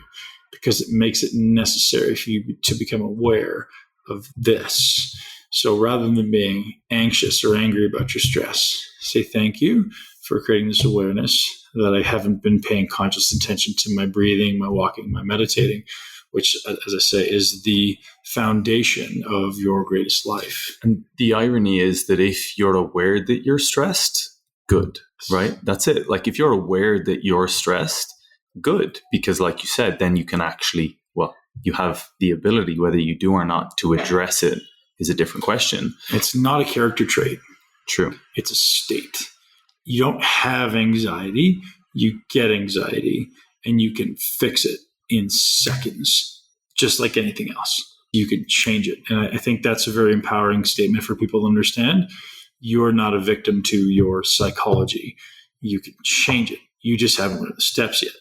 because it makes it necessary for you to become aware of this. So rather than being anxious or angry about your stress, say thank you for creating this awareness that I haven't been paying conscious attention to my breathing, my walking, my meditating, which, as I say, is the foundation of your greatest life. And the irony is that if you're aware that you're stressed, good, right? That's it. Like if you're aware that you're stressed, good, because like you said, then you can actually, well, you have the ability, whether you do or not, to address it is a different question. It's not a character trait. True. It's a state. You don't have anxiety, you get anxiety, and you can fix it in seconds, just like anything else. You can change it. And I think that's a very empowering statement for people to understand. You're not a victim to your psychology. You can change it. You just haven't learned the steps yet.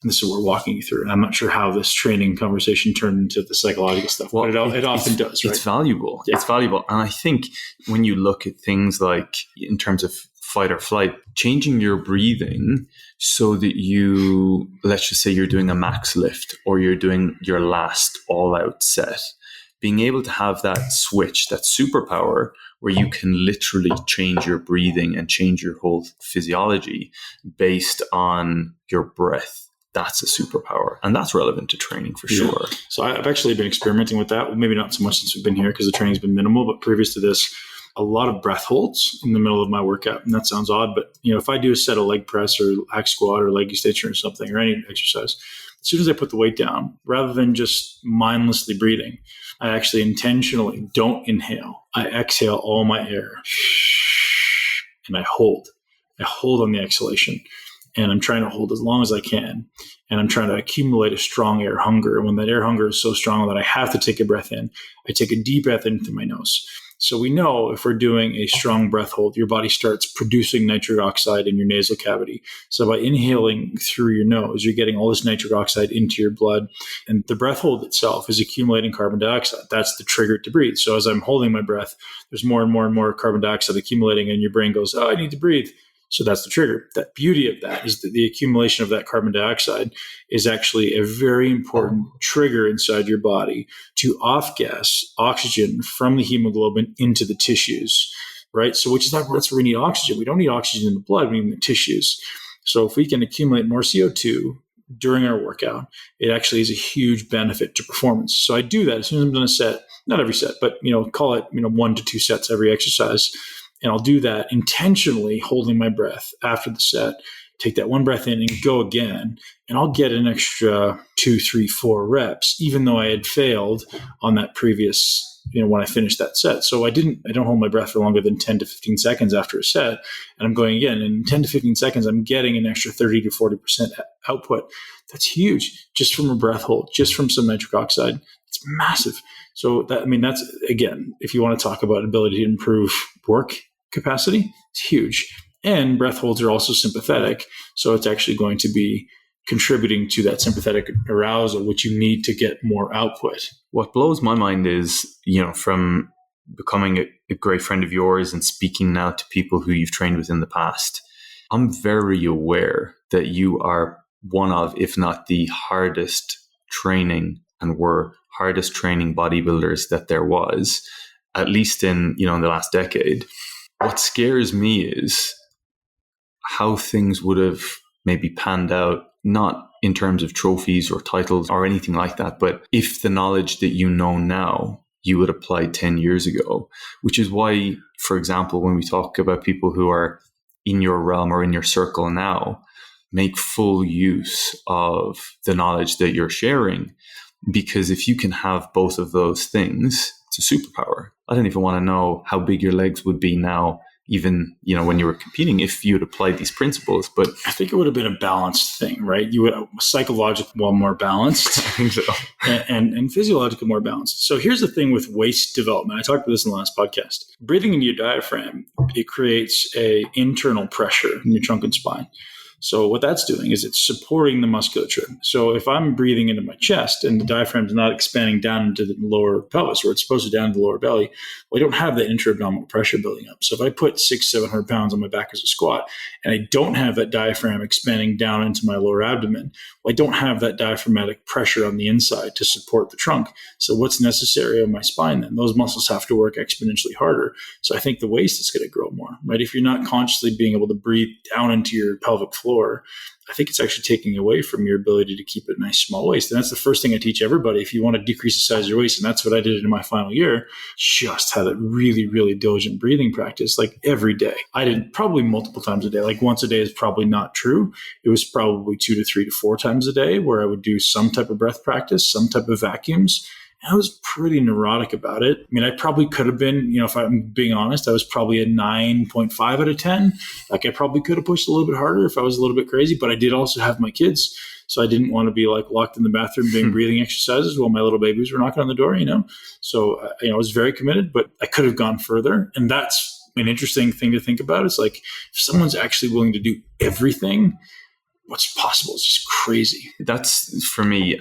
And this is what we're walking you through. And I'm not sure how this training conversation turned into the psychological stuff, but it often does, right? It's valuable. Yeah. It's valuable. And I think when you look at things like in terms of fight or flight, changing your breathing so that you, let's just say you're doing a max lift or you're doing your last all-out set, being able to have that switch, that superpower where you can literally change your breathing and change your whole physiology based on your breath. That's a superpower. And that's relevant to training for sure. So I've actually been experimenting with that. Well, maybe not so much since we've been here because the training's been minimal, but previous to this, a lot of breath holds in the middle of my workout. And that sounds odd, but if I do a set of leg press or hack squat or leg extension or something or any exercise, as soon as I put the weight down, rather than just mindlessly breathing, I actually intentionally don't inhale. I exhale all my air and I hold. I hold on the exhalation. And I'm trying to hold as long as I can. And I'm trying to accumulate a strong air hunger. And when that air hunger is so strong that I have to take a breath in, I take a deep breath in through my nose. So we know if we're doing a strong breath hold, your body starts producing nitric oxide in your nasal cavity. So by inhaling through your nose, you're getting all this nitric oxide into your blood. And the breath hold itself is accumulating carbon dioxide. That's the trigger to breathe. So as I'm holding my breath, there's more and more and more carbon dioxide accumulating, and your brain goes, oh, I need to breathe. So that's the trigger. That beauty of that is that the accumulation of that carbon dioxide is actually a very important trigger inside your body to off-gas oxygen from the hemoglobin into the tissues, right? So that's where we need oxygen. We don't need oxygen in the blood, we need in the tissues. So if we can accumulate more CO2 during our workout, it actually is a huge benefit to performance. So I do that as soon as I'm done a set, not every set, but call it 1 to 2 sets every exercise. And I'll do that intentionally, holding my breath after the set, take that one breath in and go again. And I'll get an extra 2, 3, 4 reps, even though I had failed on that previous, when I finished that set. So I don't hold my breath for longer than 10 to 15 seconds after a set. And I'm going again. And in 10 to 15 seconds, I'm getting an extra 30 to 40% output. That's huge, just from a breath hold, just from some nitric oxide. It's massive. So that's, again, if you want to talk about ability to improve work capacity, it's huge. And breath holds are also sympathetic. So it's actually going to be contributing to that sympathetic arousal, which you need to get more output. What blows my mind is, from becoming a great friend of yours and speaking now to people who you've trained with in the past, I'm very aware that you are one of, if not the hardest training bodybuilders that there was, at least in the last decade. What scares me is how things would have maybe panned out, not in terms of trophies or titles or anything like that, but if the knowledge that you know now, you would apply 10 years ago, which is why, for example, when we talk about people who are in your realm or in your circle now, make full use of the knowledge that you're sharing. Because if you can have both of those things, it's a superpower. I don't even want to know how big your legs would be now, even, when you were competing, if you had applied these principles. But I think it would have been a balanced thing, right? You would psychologically more balanced. I think so. and physiologically more balanced. So here's the thing with waist development. I talked about this in the last podcast. Breathing into your diaphragm, it creates a internal pressure in your trunk and spine. So what that's doing is it's supporting the musculature. So if I'm breathing into my chest and the diaphragm is not expanding down into the lower pelvis where it's supposed to down to the lower belly, well, I don't have that intra-abdominal pressure building up. So if I put 600-700 pounds on my back as a squat and I don't have that diaphragm expanding down into my lower abdomen, well, I don't have that diaphragmatic pressure on the inside to support the trunk. So what's necessary on my spine then? Those muscles have to work exponentially harder. So I think the waist is going to grow more, right? If you're not consciously being able to breathe down into your pelvic floor, floor, I think it's actually taking away from your ability to keep a nice small waist. And that's the first thing I teach everybody. If you want to decrease the size of your waist, and that's what I did in my final year, just had a really, really diligent breathing practice, like every day. I did probably multiple times a day. Like once a day is probably not true. It was probably 2 to 3 to 4 times a day where I would do some type of breath practice, some type of vacuums. I was pretty neurotic about it. I mean, I probably could have been, if I'm being honest, I was probably a 9.5 out of 10. Like I probably could have pushed a little bit harder if I was a little bit crazy, but I did also have my kids. So I didn't want to be like locked in the bathroom doing breathing exercises while my little babies were knocking on the door, So, I was very committed, but I could have gone further. And that's an interesting thing to think about. It's like, if someone's actually willing to do everything, what's possible is just crazy. That's for me,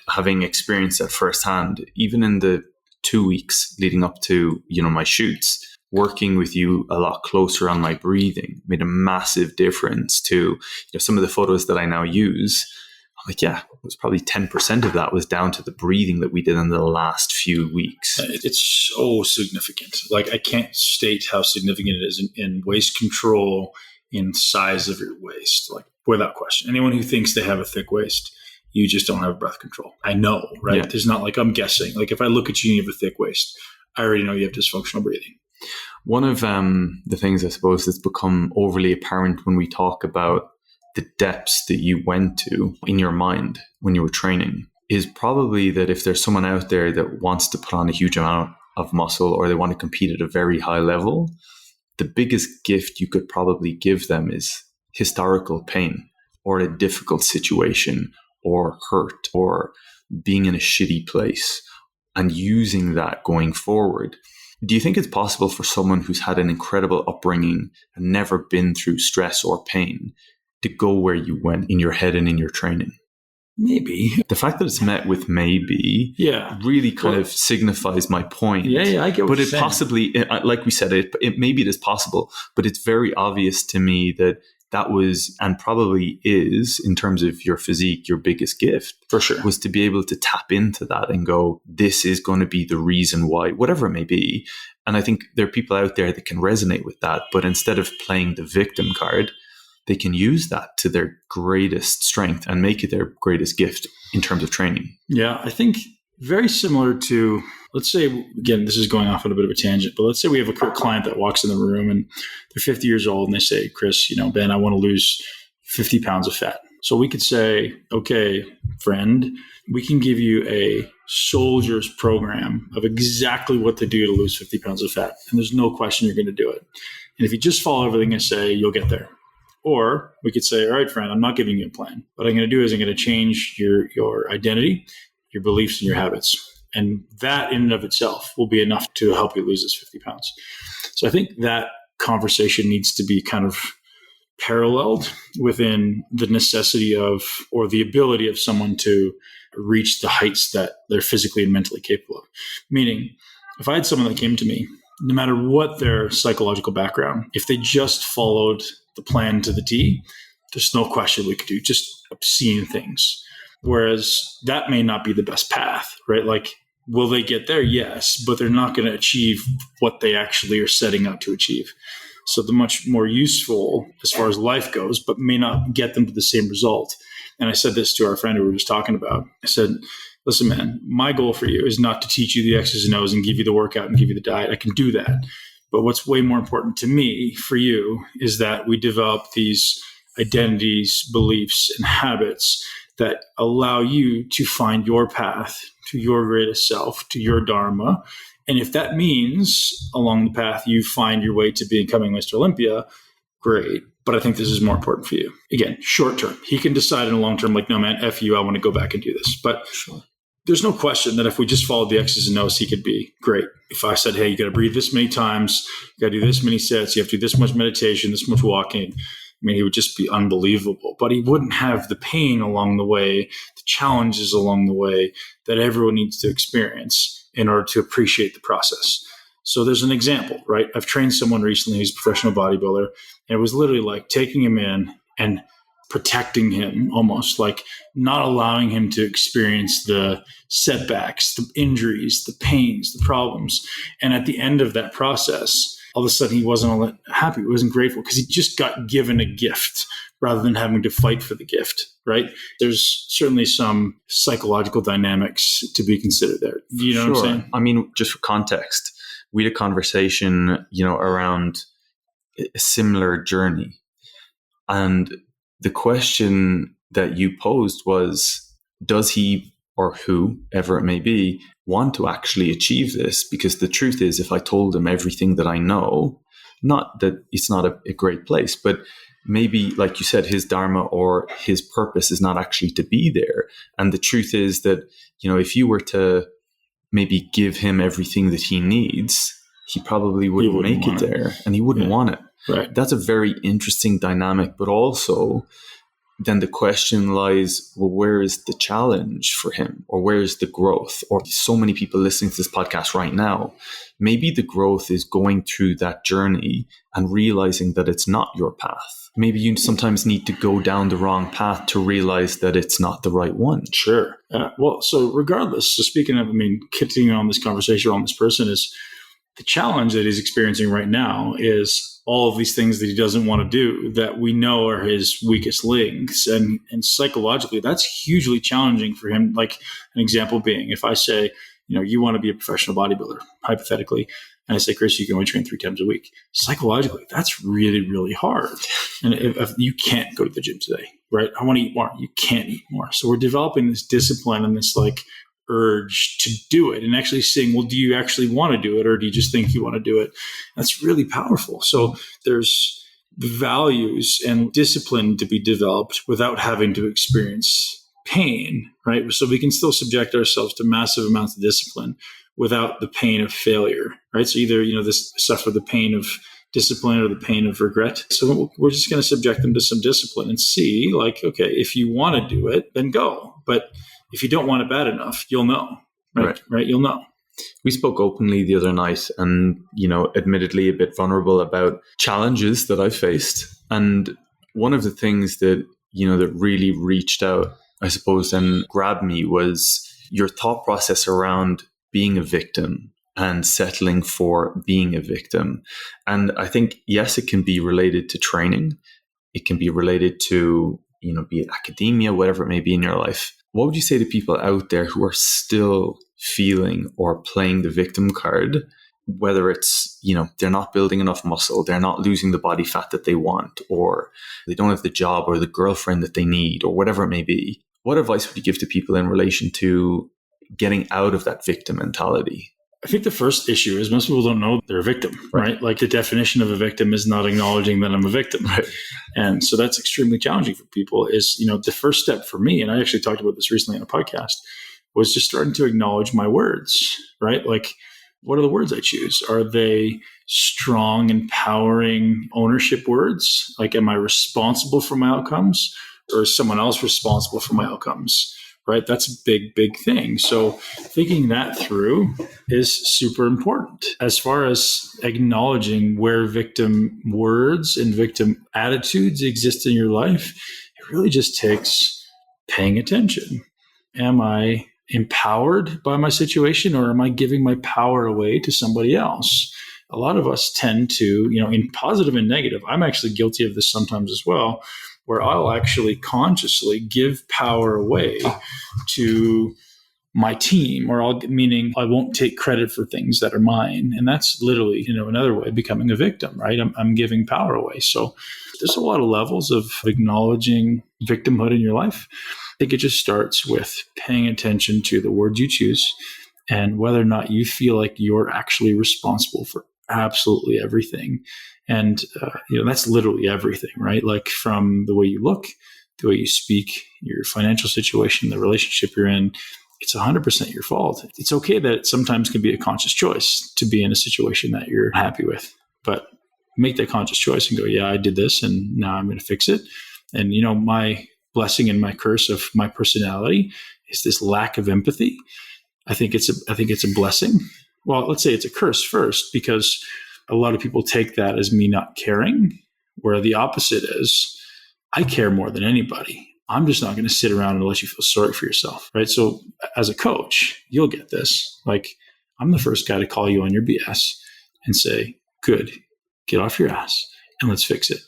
having experienced that firsthand, even in the 2 weeks leading up to, my shoots, working with you a lot closer on my breathing made a massive difference to some of the photos that I now use. I'm like, yeah, it was probably 10% of that was down to the breathing that we did in the last few weeks. It's so significant. Like I can't state how significant it is in waist control, in size of your waist, like without question. Anyone who thinks they have a thick waist, you just don't have breath control. I know, right? Yeah. There's not like I'm guessing. Like if I look at you and you have a thick waist, I already know you have dysfunctional breathing. One of the things I suppose that's become overly apparent when we talk about the depths that you went to in your mind when you were training is probably that if there's someone out there that wants to put on a huge amount of muscle or they want to compete at a very high level, the biggest gift you could probably give them is historical pain or a difficult situation or hurt or being in a shitty place and using that going forward. Do you think it's possible for someone who's had an incredible upbringing and never been through stress or pain to go where you went in your head and in your training? Maybe. The fact that it's met with maybe really kind of signifies my point. Yeah, I get what you're saying. But it possibly, like we said, it maybe it is possible, but it's very obvious to me that was, and probably is, in terms of your physique, your biggest gift. For sure. Was to be able to tap into that and go, this is going to be the reason why, whatever it may be. And I think there are people out there that can resonate with that, but instead of playing the victim card, they can use that to their greatest strength and make it their greatest gift in terms of training. Yeah, I think very similar to, let's say, again, this is going off on a bit of a tangent, but let's say we have a client that walks in the room and they're 50 years old and they say, Chris, Ben, I want to lose 50 pounds of fat. So we could say, okay, friend, we can give you a soldier's program of exactly what to do to lose 50 pounds of fat. And there's no question you're going to do it. And if you just follow everything I say, you'll get there. Or we could say, all right, friend, I'm not giving you a plan. What I'm going to do is I'm going to change your identity, your beliefs, and your habits. And that in and of itself will be enough to help you lose this 50 pounds. So I think that conversation needs to be kind of paralleled within the necessity of, or the ability of someone to reach the heights that they're physically and mentally capable of. Meaning, if I had someone that came to me, no matter what their psychological background, if they just followed the plan to the T, there's no question we could do just obscene things. Whereas that may not be the best path, right? Like, will they get there? Yes, but they're not going to achieve what they actually are setting out to achieve. So the much more useful as far as life goes, but may not get them to the same result. And I said this to our friend who we were just talking about. I said, listen, man, my goal for you is not to teach you the X's and O's and give you the workout and give you the diet. I can do that. But what's way more important to me for you is that we develop these identities, beliefs, and habits that allow you to find your path to your greatest self, to your dharma. And if that means along the path you find your way to becoming Mr. Olympia, great. But I think this is more important for you. Again, short term. He can decide in the long term, like, no, man, F you, I want to go back and do this. But there's no question that if we just followed the X's and O's, he could be great. If I said, hey, you got to breathe this many times, you got to do this many sets, you have to do this much meditation, this much walking, I mean, he would just be unbelievable. But he wouldn't have the pain along the way, the challenges along the way that everyone needs to experience in order to appreciate the process. So there's an example, right? I've trained someone recently who's a professional bodybuilder, and it was literally like taking him in and protecting him, almost like not allowing him to experience the setbacks, the injuries, the pains, the problems. And at the end of that process, all of a sudden he wasn't all that happy. He wasn't grateful because he just got given a gift rather than having to fight for the gift, right? There's certainly some psychological dynamics to be considered there. You know what I'm saying? I mean, just for context, we had a conversation, around a similar journey. And the question that you posed was, does he or whoever it may be want to actually achieve this? Because the truth is, if I told him everything that I know, not that it's not a great place, but maybe, like you said, his dharma or his purpose is not actually to be there. And the truth is that, if you were to maybe give him everything that he needs, he probably wouldn't make it there, and he wouldn't want it. Right. That's a very interesting dynamic, but also then the question lies, well, where is the challenge for him, or where is the growth? Or so many people listening to this podcast right now, maybe the growth is going through that journey and realizing that it's not your path. Maybe you sometimes need to go down the wrong path to realize that it's not the right one. Sure. Well, so regardless, so speaking of, continuing on this conversation on this person, is the challenge that he's experiencing right now is all of these things that he doesn't want to do that we know are his weakest links. And psychologically, that's hugely challenging for him. Like an example being, if I say, you want to be a professional bodybuilder, hypothetically, and I say, Chris, you can only train 3 times a week. Psychologically, that's really, really hard. And if you can't go to the gym today, right? I want to eat more. You can't eat more. So we're developing this discipline and this urge to do it, and actually saying, well, do you actually want to do it, or do you just think you want to do it? That's really powerful. So there's values and discipline to be developed without having to experience pain, right? So we can still subject ourselves to massive amounts of discipline without the pain of failure, right? So either, this suffer the pain of discipline or the pain of regret. So we're just going to subject them to some discipline and see, okay, if you want to do it, then go. But if you don't want it bad enough, you'll know, right? You'll know. We spoke openly the other night and, admittedly a bit vulnerable about challenges that I faced. And one of the things that, that really reached out, I suppose, and grabbed me was your thought process around being a victim and settling for being a victim. And I think, yes, it can be related to training. It can be related to, be it academia, whatever it may be in your life. What would you say to people out there who are still feeling or playing the victim card, whether it's, they're not building enough muscle, they're not losing the body fat that they want, or they don't have the job or the girlfriend that they need, or whatever it may be? What advice would you give to people in relation to getting out of that victim mentality? I think the first issue is most people don't know they're a victim, right? Like the definition of a victim is not acknowledging that I'm a victim. Right. And so that's extremely challenging for people is, the first step for me, and I actually talked about this recently on a podcast, was just starting to acknowledge my words, right? Like, what are the words I choose? Are they strong, empowering ownership words? Like, am I responsible for my outcomes, or is someone else responsible for my outcomes? Right? That's a big, big thing. So thinking that through is super important. As far as acknowledging where victim words and victim attitudes exist in your life, it really just takes paying attention. Am I empowered by my situation, or am I giving my power away to somebody else? A lot of us tend to, in positive and negative, I'm actually guilty of this sometimes as well, where I'll actually consciously give power away to my team, or meaning I won't take credit for things that are mine. And that's literally, another way of becoming a victim, right? I'm giving power away. So there's a lot of levels of acknowledging victimhood in your life. I think it just starts with paying attention to the words you choose and whether or not you feel like you're actually responsible for absolutely everything. And, that's literally everything, right? Like from the way you look, the way you speak, your financial situation, the relationship you're in, it's 100% your fault. It's okay that it sometimes can be a conscious choice to be in a situation that you're happy with, but make that conscious choice and go, yeah, I did this and now I'm going to fix it. And, my blessing and my curse of my personality is this lack of empathy. I think it's a blessing. Well, let's say it's a curse first, because a lot of people take that as me not caring, where the opposite is, I care more than anybody. I'm just not going to sit around and let you feel sorry for yourself, right? So as a coach, you'll get this. Like, I'm the first guy to call you on your BS and say, Good. Get off your ass and let's fix it.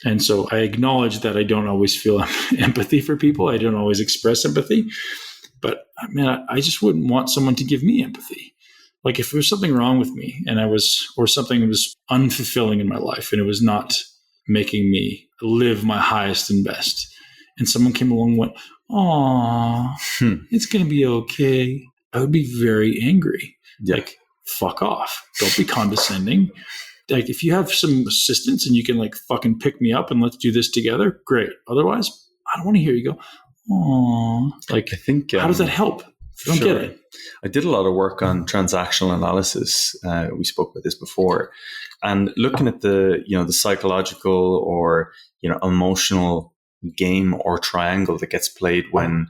And so I acknowledge that I don't always feel empathy for people. I don't always express empathy. But man, I just wouldn't want someone to give me empathy. Like if there was something wrong with me or something was unfulfilling in my life and it was not making me live my highest and best, and someone came along and went, "Aw, it's going to be okay," I would be very angry. Yeah. Like, fuck off. Don't be condescending. Like if you have some assistance and you can like fucking pick me up and let's do this together, great. Otherwise, I don't want to hear you go, "Aw." Like, I think, how does that help? I don't get it. I did a lot of work on transactional analysis. We spoke about this before, and looking at the psychological or emotional game or triangle that gets played when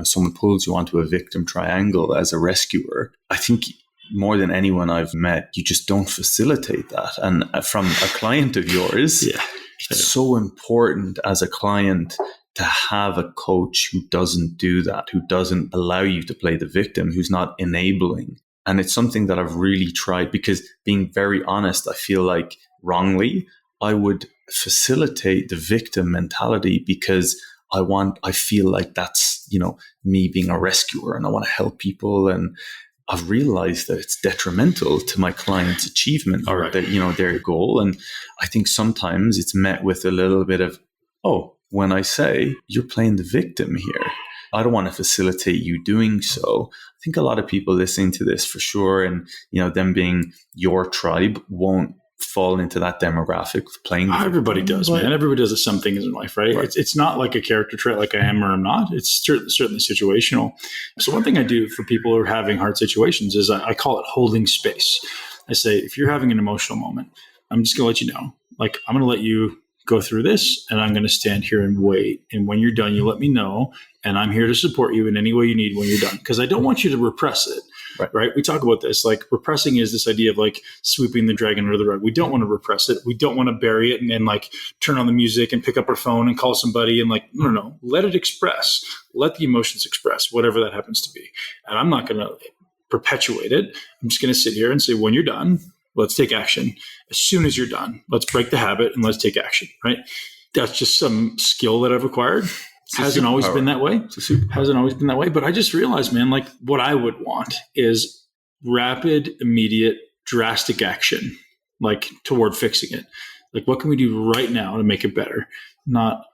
someone pulls you onto a victim triangle as a rescuer. I think more than anyone I've met, you just don't facilitate that. And from a client of yours, it's so important as a client to have a coach who doesn't do that, who doesn't allow you to play the victim, who's not enabling. And it's something that I've really tried, because being very honest, I feel like wrongly, I would facilitate the victim mentality because I feel like that's, me being a rescuer and I want to help people. And I've realized that it's detrimental to my client's achievement or their goal. And I think sometimes it's met with a little bit of, when I say you're playing the victim here, I don't want to facilitate you doing so. I think a lot of people listening to this for sure, and them being your tribe, won't fall into that demographic of playing the victim. Everybody does, man. Everybody does something in life, right? It's not like a character trait like I am or I'm not. It's certainly situational. So one thing I do for people who are having hard situations is I call it holding space. I say, if you're having an emotional moment, I'm just going to let you know. Like, I'm going to let you go through this, and I'm going to stand here and wait. And when you're done, you let me know, and I'm here to support you in any way you need when you're done. Because I don't want you to repress it, right? We talk about this, like repressing is this idea of like sweeping the dragon under the rug. We don't want to repress it. We don't want to bury it and like turn on the music and pick up our phone and call somebody and like, no. Let it express. Let the emotions express, whatever that happens to be. And I'm not going to perpetuate it. I'm just going to sit here and say, when you're done, let's take action. As soon as you're done, let's break the habit and let's take action, right? That's just some skill that I've acquired. Hasn't always been that way. Hasn't always been that way. But I just realized, man, like what I would want is rapid, immediate, drastic action, like toward fixing it. Like, what can we do right now to make it better? Not,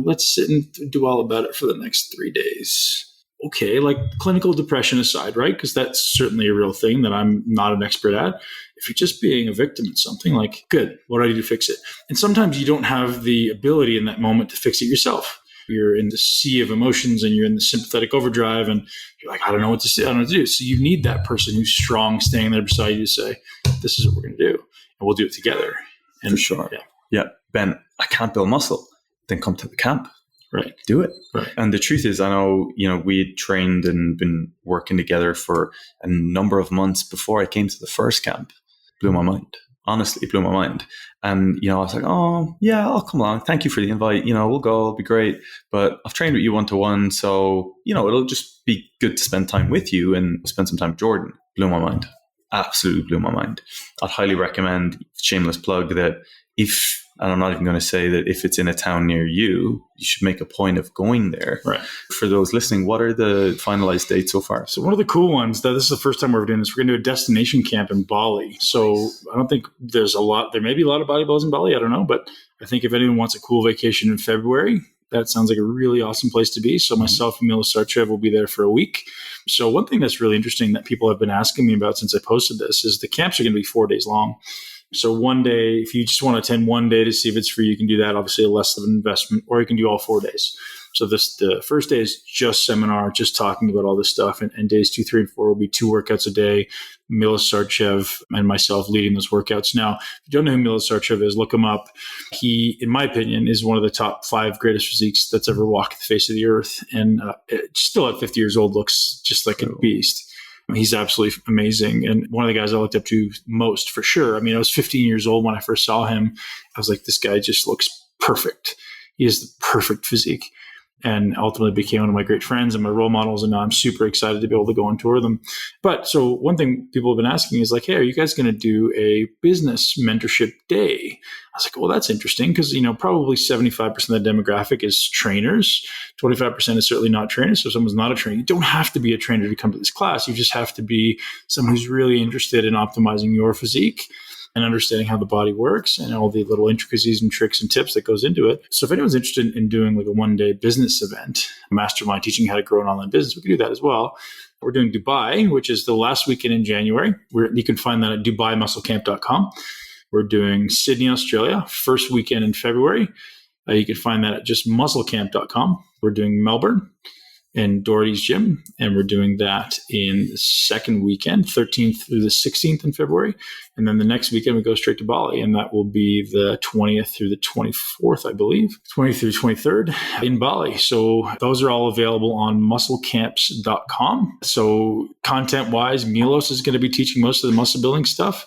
let's sit and do all about it for the next 3 days. Okay, like clinical depression aside, right? Because that's certainly a real thing that I'm not an expert at. If you're just being a victim in something, like, good, what do I do to fix it? And sometimes you don't have the ability in that moment to fix it yourself. You're in the sea of emotions and you're in the sympathetic overdrive and you're like, I don't know what to say, I don't know what to do. So you need that person who's strong standing there beside you to say, this is what we're going to do. And we'll do it together. And for sure. Yeah. Ben, I can't build muscle. Then come to the camp. Right. Do it. Right. And the truth is, I know, we had trained and been working together for a number of months before I came to the first camp. Blew my mind. Honestly, blew my mind. And, I was like, oh, yeah, I'll come along. Thank you for the invite. We'll go. It'll be great. But I've trained with you one-to-one. So, it'll just be good to spend time with you and spend some time with Jordan. Blew my mind. Absolutely blew my mind. I'd highly recommend, shameless plug, that and I'm not even going to say that if it's in a town near you, you should make a point of going there. Right. For those listening, what are the finalized dates so far? So one of the cool ones, that this is the first time we're doing this, we're going to do a destination camp in Bali. So I don't think there may be a lot of bodybuilders in Bali. I don't know. But I think if anyone wants a cool vacation in February, that sounds like a really awesome place to be. So myself and Mila Sarchev will be there for a week. So one thing that's really interesting that people have been asking me about since I posted this is the camps are going to be 4 days long. So one day, if you just want to attend one day to see if it's free, you can do that. Obviously, less of an investment, or you can do all 4 days. So the first day is just seminar, just talking about all this stuff. And days 2, 3, and 4 will be 2 workouts a day. Mila Sarchev and myself leading those workouts. Now, if you don't know who Mila Sarchev is, look him up. He, in my opinion, is one of the top 5 greatest physiques that's ever walked the face of the earth. And still at 50 years old, looks just like a beast. He's absolutely amazing. And one of the guys I looked up to most, for sure. I mean, I was 15 years old when I first saw him. I was like, this guy just looks perfect. He has the perfect physique. and ultimately became one of my great friends and my role models. And now I'm super excited to be able to go on tour with them. But so one thing people have been asking is like, hey, are you guys going to do a business mentorship day? I was like, well, that's interesting because, probably 75% of the demographic is trainers. 25% is certainly not trainers. So if someone's not a trainer, you don't have to be a trainer to come to this class. You just have to be someone who's really interested in optimizing your physique and understanding how the body works and all the little intricacies and tricks and tips that goes into it. So if anyone's interested in doing like a one-day business event, a mastermind teaching how to grow an online business, we can do that as well. We're doing Dubai, which is the last weekend in January. You can find that at DubaiMuscleCamp.com. We're doing Sydney, Australia, first weekend in February. You can find that at just musclecamp.com. We're doing Melbourne in Doherty's gym, and we're doing that in the second weekend, 13th through the 16th in February. And then the next weekend, we go straight to Bali, and that will be the 20th through the 24th, I believe, 20th through 23rd in Bali. So those are all available on musclecamps.com. So content-wise, Milos is going to be teaching most of the muscle building stuff.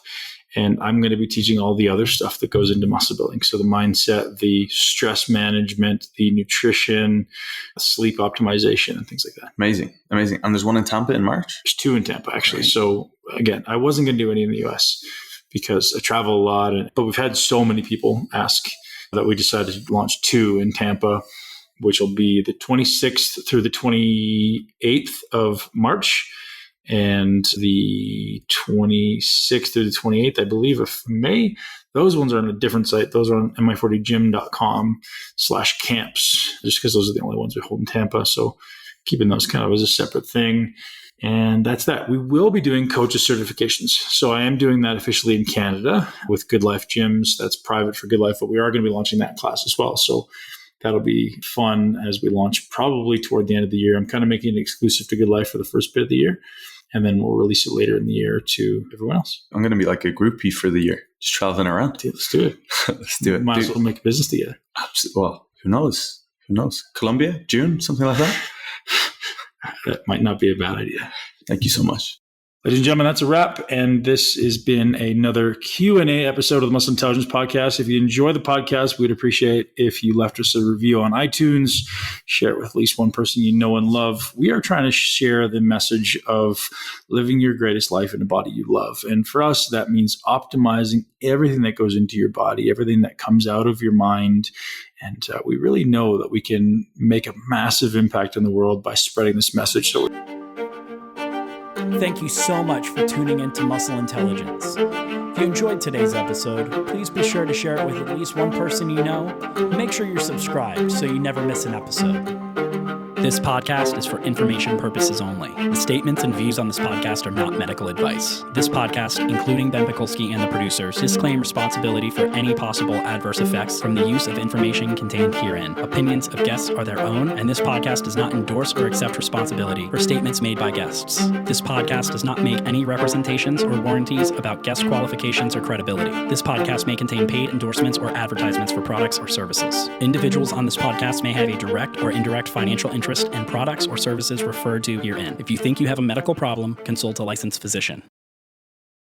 And I'm going to be teaching all the other stuff that goes into muscle building. So the mindset, the stress management, the nutrition, sleep optimization, and things like that. Amazing. And there's one in Tampa in March? There's two in Tampa, actually. Right. So again, I wasn't going to do any in the US because I travel a lot. But we've had so many people ask that we decided to launch two in Tampa, which will be the 26th through the 28th of March. And the 26th through the 28th, I believe, of May. Those ones are on a different site. Those are on mi40gym.com/camps, just because those are the only ones we hold in Tampa. So keeping those kind of as a separate thing. And that's that. We will be doing coaches certifications. So I am doing that officially in Canada with Good Life Gyms. That's private for Good Life, but we are going to be launching that class as well. So that'll be fun as we launch probably toward the end of the year. I'm kind of making it exclusive to Good Life for the first bit of the year. And then we'll release it later in the year to everyone else. I'm going to be like a groupie for the year, just traveling around. Dude, let's do it. Let's do it. Might as well make a business together. Absolutely. Well, who knows? Colombia, June, something like that? That might not be a bad idea. Thank you so much. Ladies and gentlemen, that's a wrap. And this has been another Q&A episode of the Muscle Intelligence Podcast. If you enjoy the podcast, we'd appreciate if you left us a review on iTunes, share it with at least one person you know and love. We are trying to share the message of living your greatest life in a body you love. And for us, that means optimizing everything that goes into your body, everything that comes out of your mind. And we really know that we can make a massive impact in the world by spreading this message. So thank you so much for tuning into Muscle Intelligence. If you enjoyed today's episode, please be sure to share it with at least one person you know. Make sure you're subscribed so you never miss an episode. This podcast is for information purposes only. The statements and views on this podcast are not medical advice. This podcast, including Ben Pikulski and the producers, disclaim responsibility for any possible adverse effects from the use of information contained herein. Opinions of guests are their own, and this podcast does not endorse or accept responsibility for statements made by guests. This podcast does not make any representations or warranties about guest qualifications or credibility. This podcast may contain paid endorsements or advertisements for products or services. Individuals on this podcast may have a direct or indirect financial interest in products or services referred to herein. If you think you have a medical problem, consult a licensed physician.